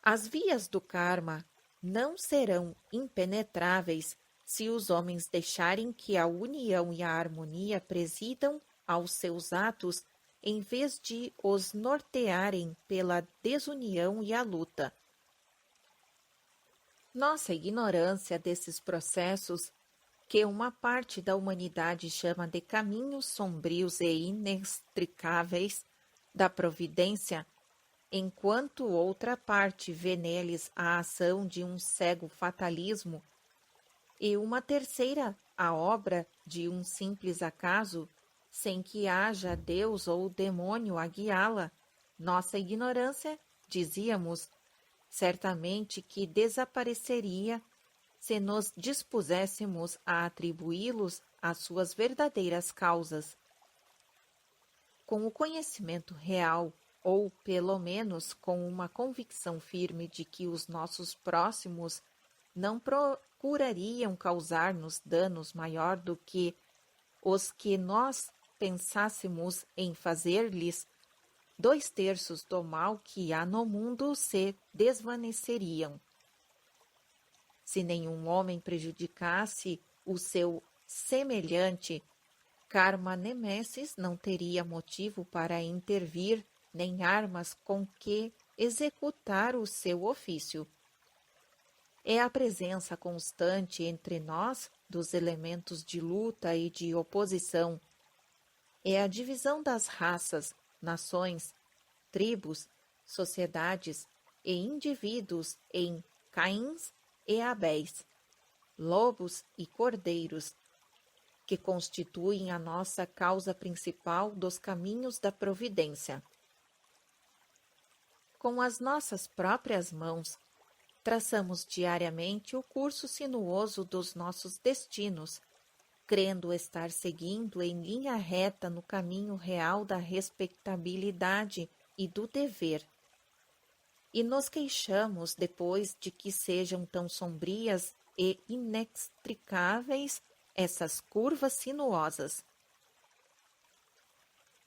As vias do karma não serão impenetráveis se os homens deixarem que a união e a harmonia presidam aos seus atos em vez de os nortearem pela desunião e a luta. Nossa ignorância desses processos, que uma parte da humanidade chama de caminhos sombrios e inextricáveis da providência, enquanto outra parte vê neles a ação de um cego fatalismo, e uma terceira a obra de um simples acaso, sem que haja Deus ou demônio a guiá-la, nossa ignorância, dizíamos, certamente que desapareceria se nos dispuséssemos a atribuí-los às suas verdadeiras causas. Com o conhecimento real, ou pelo menos com uma convicção firme de que os nossos próximos não procurariam causar-nos danos maior do que os que nós pensássemos em fazer-lhes, 2/3 do mal que há no mundo se desvaneceriam. Se nenhum homem prejudicasse o seu semelhante, karma nemesis não teria motivo para intervir, nem armas com que executar o seu ofício. É a presença constante entre nós dos elementos de luta e de oposição. É a divisão das raças, nações, tribos, sociedades e indivíduos em Caíns e Abéis, lobos e cordeiros, que constituem a nossa causa principal dos caminhos da providência. Com as nossas próprias mãos, traçamos diariamente o curso sinuoso dos nossos destinos, crendo estar seguindo em linha reta no caminho real da respeitabilidade e do dever. E nos queixamos depois de que sejam tão sombrias e inextricáveis essas curvas sinuosas.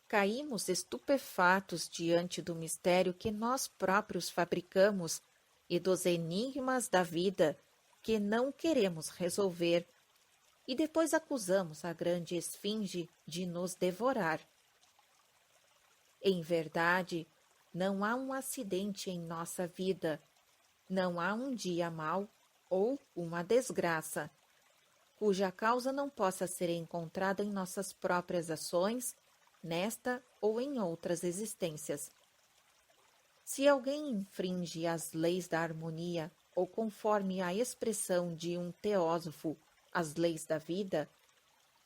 Caímos estupefatos diante do mistério que nós próprios fabricamos e dos enigmas da vida que não queremos resolver, e depois acusamos a grande esfinge de nos devorar. Em verdade, não há um acidente em nossa vida, não há um dia mau ou uma desgraça, cuja causa não possa ser encontrada em nossas próprias ações, nesta ou em outras existências. Se alguém infringe as leis da harmonia, ou conforme a expressão de um teósofo, as leis da vida,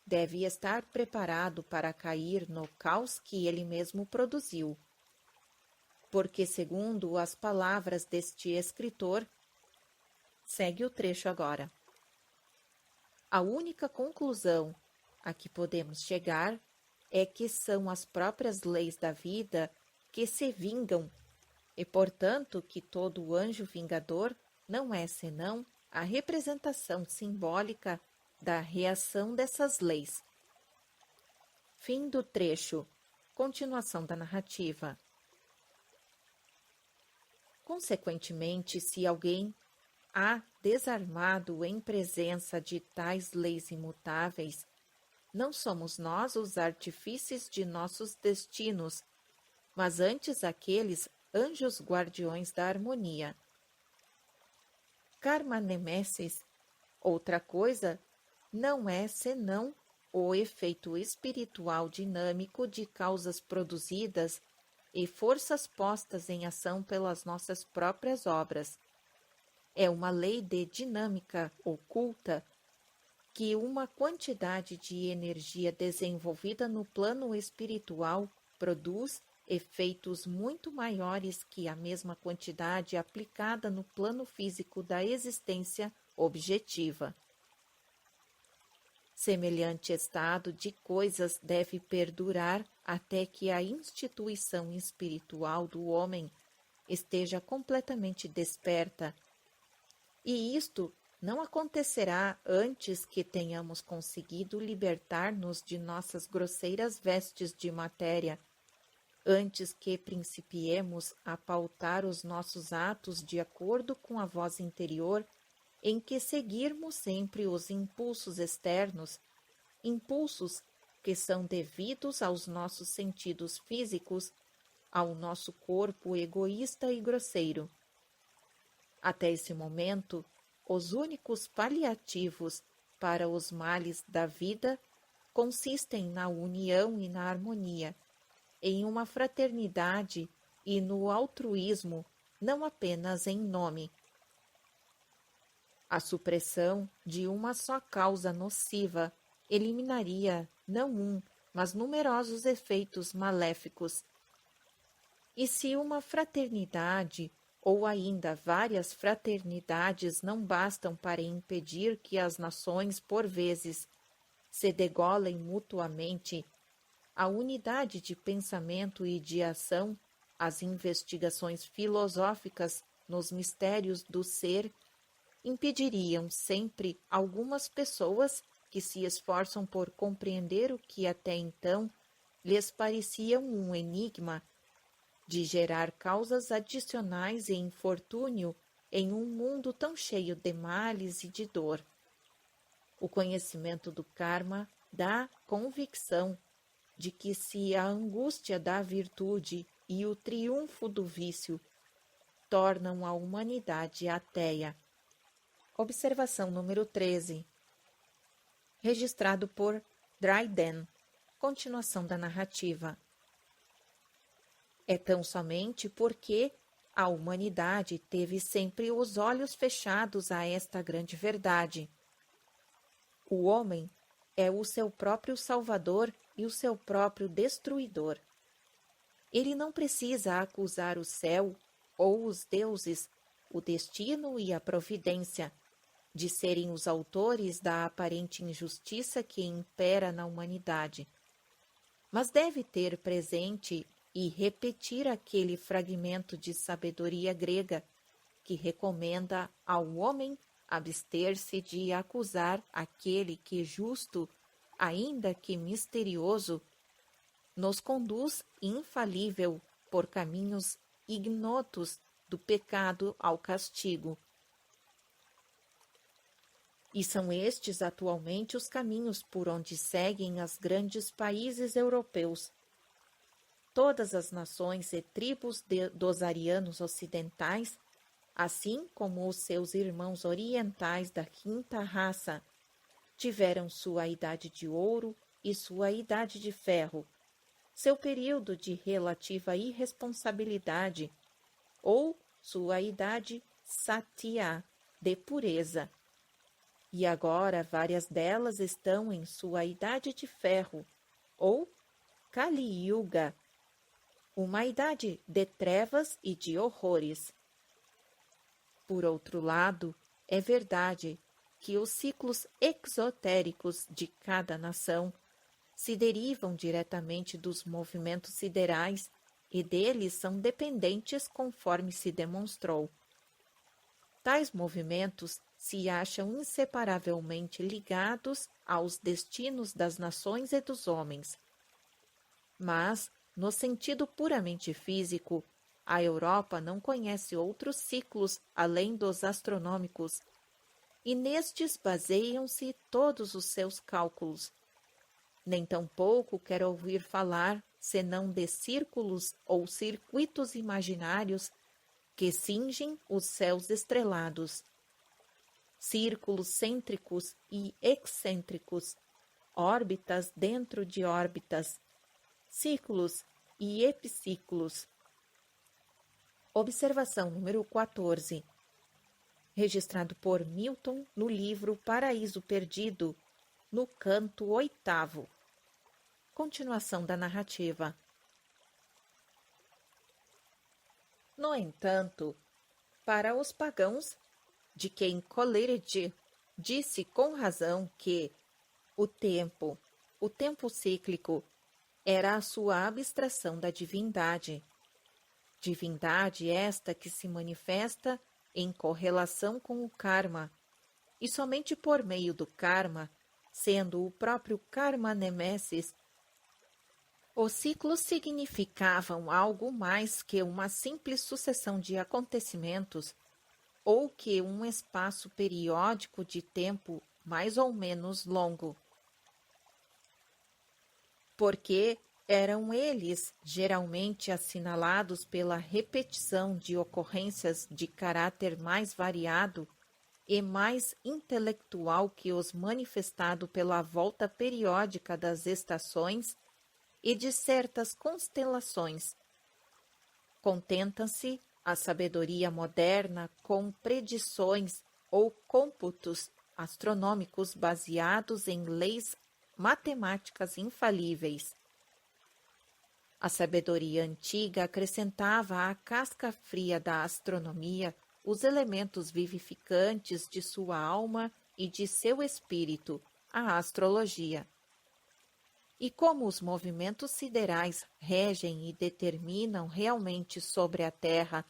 deve estar preparado para cair no caos que ele mesmo produziu. Porque, segundo as palavras deste escritor, segue o trecho agora. A única conclusão a que podemos chegar é que são as próprias leis da vida que se vingam, e, portanto, que todo anjo vingador não é senão a representação simbólica da reação dessas leis. Fim do trecho. Continuação da narrativa. Consequentemente, se alguém há desarmado em presença de tais leis imutáveis, não somos nós os artífices de nossos destinos, mas antes aqueles anjos guardiões da harmonia. Karma nemesis, outra coisa, não é senão o efeito espiritual dinâmico de causas produzidas e forças postas em ação pelas nossas próprias obras. É uma lei de dinâmica oculta que uma quantidade de energia desenvolvida no plano espiritual produz efeitos muito maiores que a mesma quantidade aplicada no plano físico da existência objetiva. Semelhante estado de coisas deve perdurar até que a instituição espiritual do homem esteja completamente desperta, e isto não acontecerá antes que tenhamos conseguido libertar-nos de nossas grosseiras vestes de matéria, antes que principiemos a pautar os nossos atos de acordo com a voz interior, em que seguirmos sempre os impulsos externos, impulsos que são devidos aos nossos sentidos físicos, ao nosso corpo egoísta e grosseiro. Até esse momento, os únicos paliativos para os males da vida consistem na união e na harmonia, em uma fraternidade e no altruísmo, não apenas em nome. A supressão de uma só causa nociva eliminaria não um, mas numerosos efeitos maléficos. E se uma fraternidade ou ainda várias fraternidades não bastam para impedir que as nações, por vezes, se degolem mutuamente, a unidade de pensamento e de ação, as investigações filosóficas nos mistérios do ser, impediriam sempre algumas pessoas que se esforçam por compreender o que até então lhes parecia um enigma, de gerar causas adicionais e infortúnio em um mundo tão cheio de males e de dor. O conhecimento do karma dá convicção de que se a angústia da virtude e o triunfo do vício tornam a humanidade ateia. Observação número 13. Registrado por Dryden. Continuação da narrativa. É tão somente porque a humanidade teve sempre os olhos fechados a esta grande verdade. O homem é o seu próprio salvador e o seu próprio destruidor. Ele não precisa acusar o céu ou os deuses, o destino e a providência, de serem os autores da aparente injustiça que impera na humanidade. Mas deve ter presente e repetir aquele fragmento de sabedoria grega que recomenda ao homem abster-se de acusar aquele que justo, ainda que misterioso, nos conduz infalível por caminhos ignotos do pecado ao castigo. E são estes atualmente os caminhos por onde seguem os grandes países europeus. Todas as nações e tribos dos arianos ocidentais, assim como os seus irmãos orientais da quinta raça, tiveram sua idade de ouro e sua idade de ferro, seu período de relativa irresponsabilidade, ou sua idade satya, de pureza. E agora várias delas estão em sua idade de ferro, ou Kali Yuga, uma idade de trevas e de horrores. Por outro lado, é verdade que os ciclos exotéricos de cada nação se derivam diretamente dos movimentos siderais e deles são dependentes conforme se demonstrou. Tais movimentos se acham inseparavelmente ligados aos destinos das nações e dos homens. Mas, no sentido puramente físico, a Europa não conhece outros ciclos além dos astronômicos, e nestes baseiam-se todos os seus cálculos. Nem tampouco quer ouvir falar, senão de círculos ou circuitos imaginários que cingem os céus estrelados. Círculos cêntricos e excêntricos, órbitas dentro de órbitas, ciclos e epiciclos. Observação número 14. Registrado por Milton no livro Paraíso Perdido, no canto 8º. Continuação da narrativa. No entanto, para os pagãos, de quem Coleridge disse com razão que o tempo cíclico, era a sua abstração da divindade. Divindade esta que se manifesta em correlação com o karma, e somente por meio do karma, sendo o próprio karma nemesis, os ciclos significavam algo mais que uma simples sucessão de acontecimentos ou que um espaço periódico de tempo mais ou menos longo. Porque eram eles geralmente assinalados pela repetição de ocorrências de caráter mais variado e mais intelectual que os manifestado pela volta periódica das estações e de certas constelações. Contenta-se a sabedoria moderna com predições ou cômputos astronômicos baseados em leis matemáticas infalíveis. A sabedoria antiga acrescentava à casca fria da astronomia os elementos vivificantes de sua alma e de seu espírito, a astrologia. E como os movimentos siderais regem e determinam realmente sobre a Terra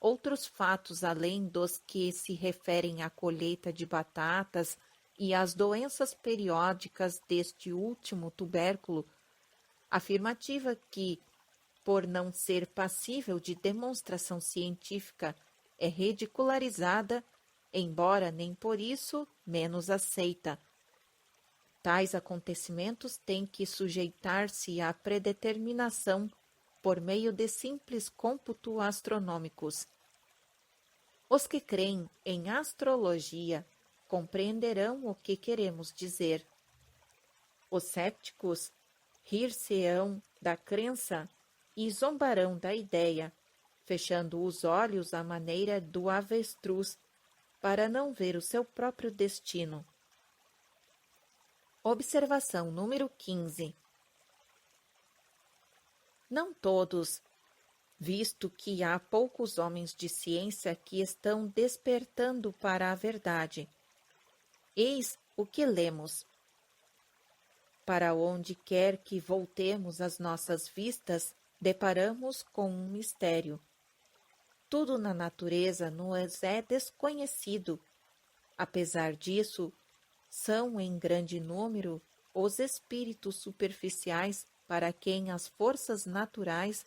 outros fatos além dos que se referem à colheita de batatas e às doenças periódicas deste último tubérculo, afirmativa que, por não ser passível de demonstração científica, é ridicularizada, embora nem por isso menos aceita. Tais acontecimentos têm que sujeitar-se à predeterminação por meio de simples cômputo astronômicos. Os que creem em astrologia compreenderão o que queremos dizer. Os cépticos rir-se-ão da crença e zombarão da ideia, fechando os olhos à maneira do avestruz, para não ver o seu próprio destino. Observação número 15. Não todos, visto que há poucos homens de ciência que estão despertando para a verdade. Eis o que lemos. Para onde quer que voltemos as nossas vistas, deparamos com um mistério. Tudo na natureza nos é desconhecido. Apesar disso, são em grande número os espíritos superficiais para quem as forças naturais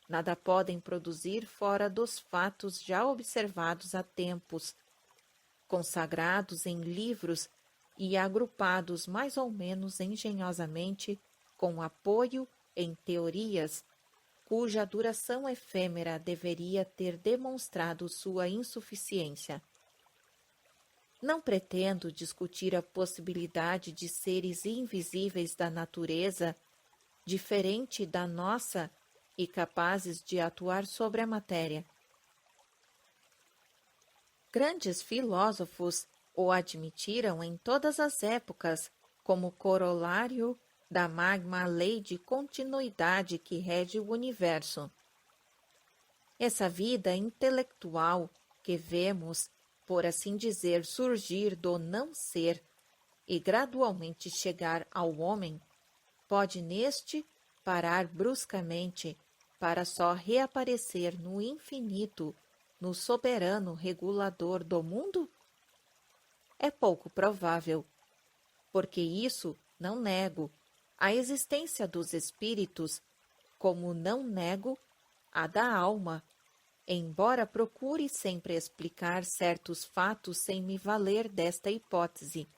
nada podem produzir fora dos fatos já observados há tempos. consagrados em livros e agrupados mais ou menos engenhosamente com apoio em teorias cuja duração efêmera deveria ter demonstrado sua insuficiência. Não pretendo discutir a possibilidade de seres invisíveis da natureza, diferente da nossa e capazes de atuar sobre a matéria. Grandes filósofos o admitiram em todas as épocas como corolário da magma lei de continuidade que rege o universo. Essa vida intelectual que vemos, por assim dizer, surgir do não ser e gradualmente chegar ao homem, pode neste parar bruscamente para só reaparecer no infinito, no soberano regulador do mundo? É pouco provável, porque isso não nego a existência dos espíritos, como não nego a da alma, embora procure sempre explicar certos fatos sem me valer desta hipótese.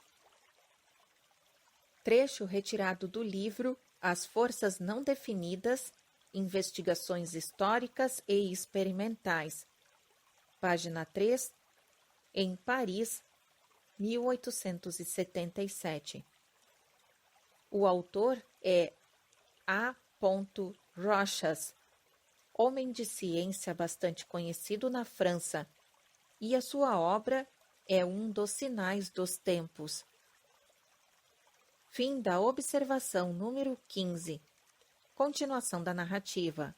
Trecho retirado do livro As Forças Não Definidas, Investigações Históricas e Experimentais, página 3, em Paris, 1877. O autor é A. Rochas, homem de ciência bastante conhecido na França, e a sua obra é um dos sinais dos tempos. Fim da observação número 15. Continuação da narrativa.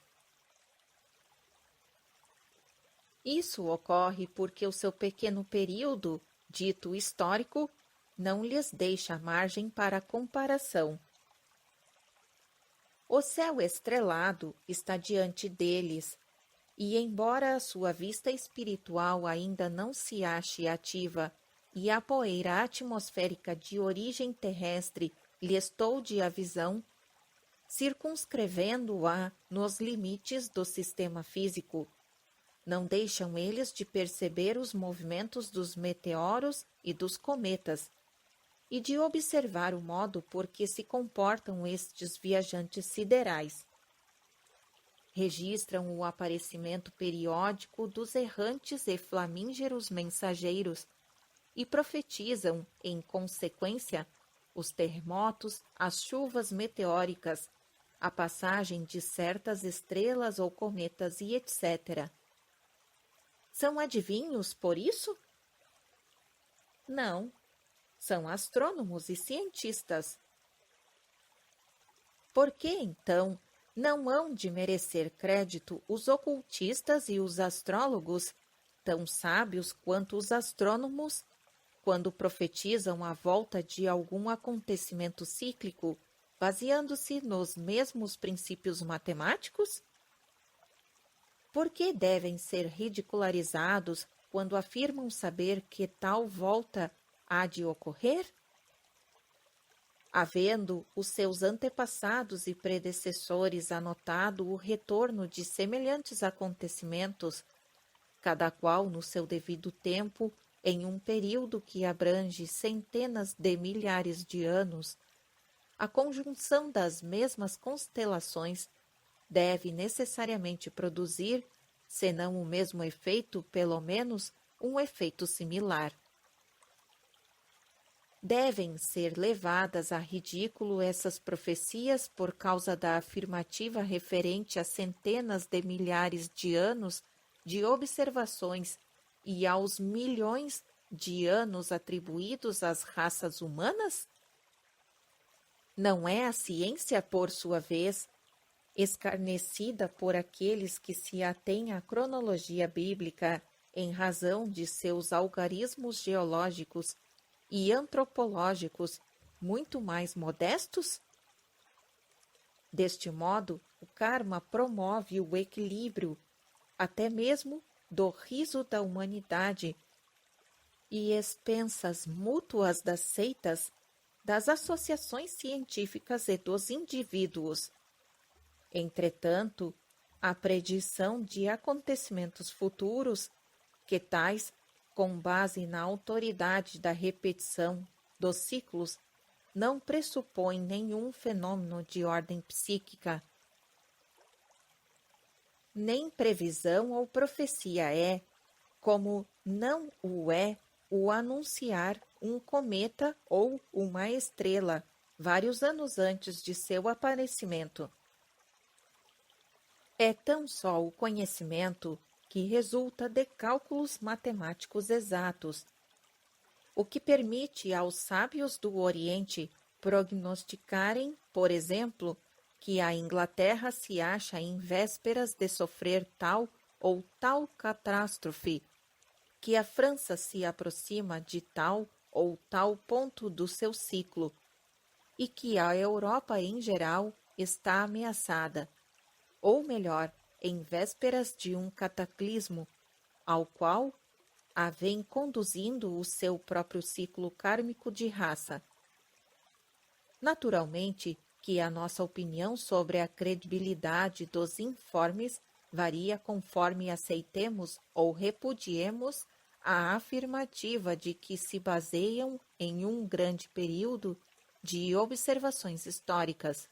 Isso ocorre porque o seu pequeno período, dito histórico, não lhes deixa margem para comparação. O céu estrelado está diante deles, e embora a sua vista espiritual ainda não se ache ativa e a poeira atmosférica de origem terrestre lhes tolde a visão, circunscrevendo-a nos limites do sistema físico, não deixam eles de perceber os movimentos dos meteoros e dos cometas, e de observar o modo por que se comportam estes viajantes siderais. Registram o aparecimento periódico dos errantes e flamígeros mensageiros e profetizam, em consequência, os terremotos, as chuvas meteóricas, a passagem de certas estrelas ou cometas e etc. São adivinhos por isso? Não. São astrônomos e cientistas. Por que, então, não hão de merecer crédito os ocultistas e os astrólogos, tão sábios quanto os astrônomos, quando profetizam a volta de algum acontecimento cíclico, baseando-se nos mesmos princípios matemáticos? Por que devem ser ridicularizados quando afirmam saber que tal volta há de ocorrer? Havendo os seus antepassados e predecessores anotado o retorno de semelhantes acontecimentos, cada qual no seu devido tempo, em um período que abrange centenas de milhares de anos, a conjunção das mesmas constelações deve necessariamente produzir, se não o mesmo efeito, pelo menos um efeito similar. Devem ser levadas a ridículo essas profecias por causa da afirmativa referente a centenas de milhares de anos de observações e aos milhões de anos atribuídos às raças humanas? Não é a ciência, por sua vez, escarnecida por aqueles que se atêm à cronologia bíblica em razão de seus algarismos geológicos e antropológicos muito mais modestos? Deste modo, o karma promove o equilíbrio, até mesmo do riso da humanidade, e expensas mútuas das seitas, das associações científicas e dos indivíduos. Entretanto, a predição de acontecimentos futuros, que tais com base na autoridade da repetição dos ciclos, não pressupõe nenhum fenômeno de ordem psíquica. Nem previsão ou profecia é, como não o é o anunciar um cometa ou uma estrela vários anos antes de seu aparecimento. É tão só o conhecimento que resulta de cálculos matemáticos exatos, o que permite aos sábios do Oriente prognosticarem, por exemplo, que a Inglaterra se acha em vésperas de sofrer tal ou tal catástrofe, que a França se aproxima de tal ou tal ponto do seu ciclo, e que a Europa em geral está ameaçada, ou melhor, em vésperas de um cataclismo, ao qual a vem conduzindo o seu próprio ciclo kármico de raça. Naturalmente que a nossa opinião sobre a credibilidade dos informes varia conforme aceitemos ou repudiemos a afirmativa de que se baseiam em um grande período de observações históricas.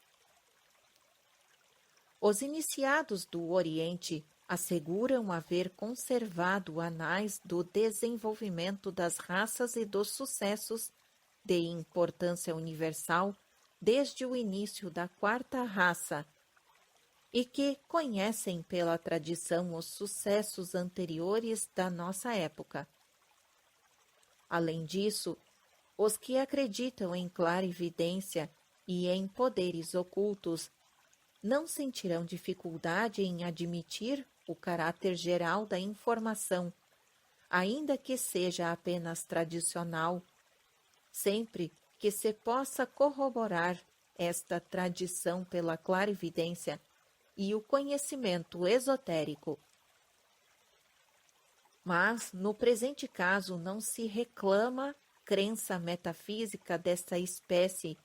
Os iniciados do Oriente asseguram haver conservado anais do desenvolvimento das raças e dos sucessos de importância universal desde o início da quarta raça, e que conhecem pela tradição os sucessos anteriores da nossa época. Além disso, os que acreditam em clarividência e em poderes ocultos não sentirão dificuldade em admitir o caráter geral da informação, ainda que seja apenas tradicional, sempre que se possa corroborar esta tradição pela clarividência e o conhecimento esotérico. Mas, no presente caso, não se reclama crença metafísica desta espécie,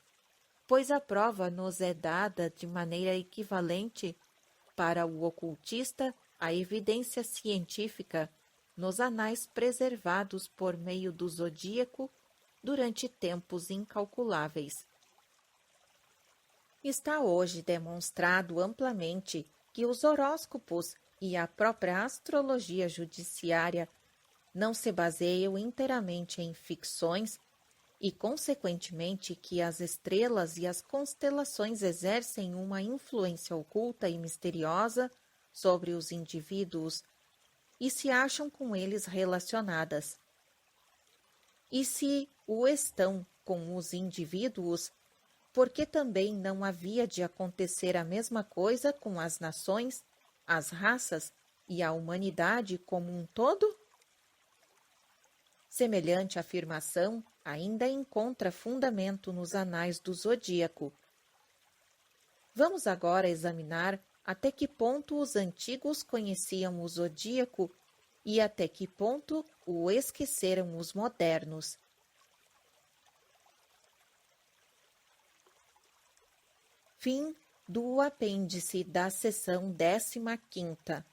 pois a prova nos é dada de maneira equivalente para o ocultista à evidência científica nos anais preservados por meio do zodíaco durante tempos incalculáveis. Está hoje demonstrado amplamente que os horóscopos e a própria astrologia judiciária não se baseiam inteiramente em ficções e, consequentemente, que as estrelas e as constelações exercem uma influência oculta e misteriosa sobre os indivíduos e se acham com eles relacionadas. E se o estão com os indivíduos, porque também não havia de acontecer a mesma coisa com as nações, as raças e a humanidade como um todo? Semelhante afirmação ainda encontra fundamento nos anais do zodíaco. Vamos agora examinar até que ponto os antigos conheciam o zodíaco e até que ponto o esqueceram os modernos. Fim do apêndice da seção 15ª.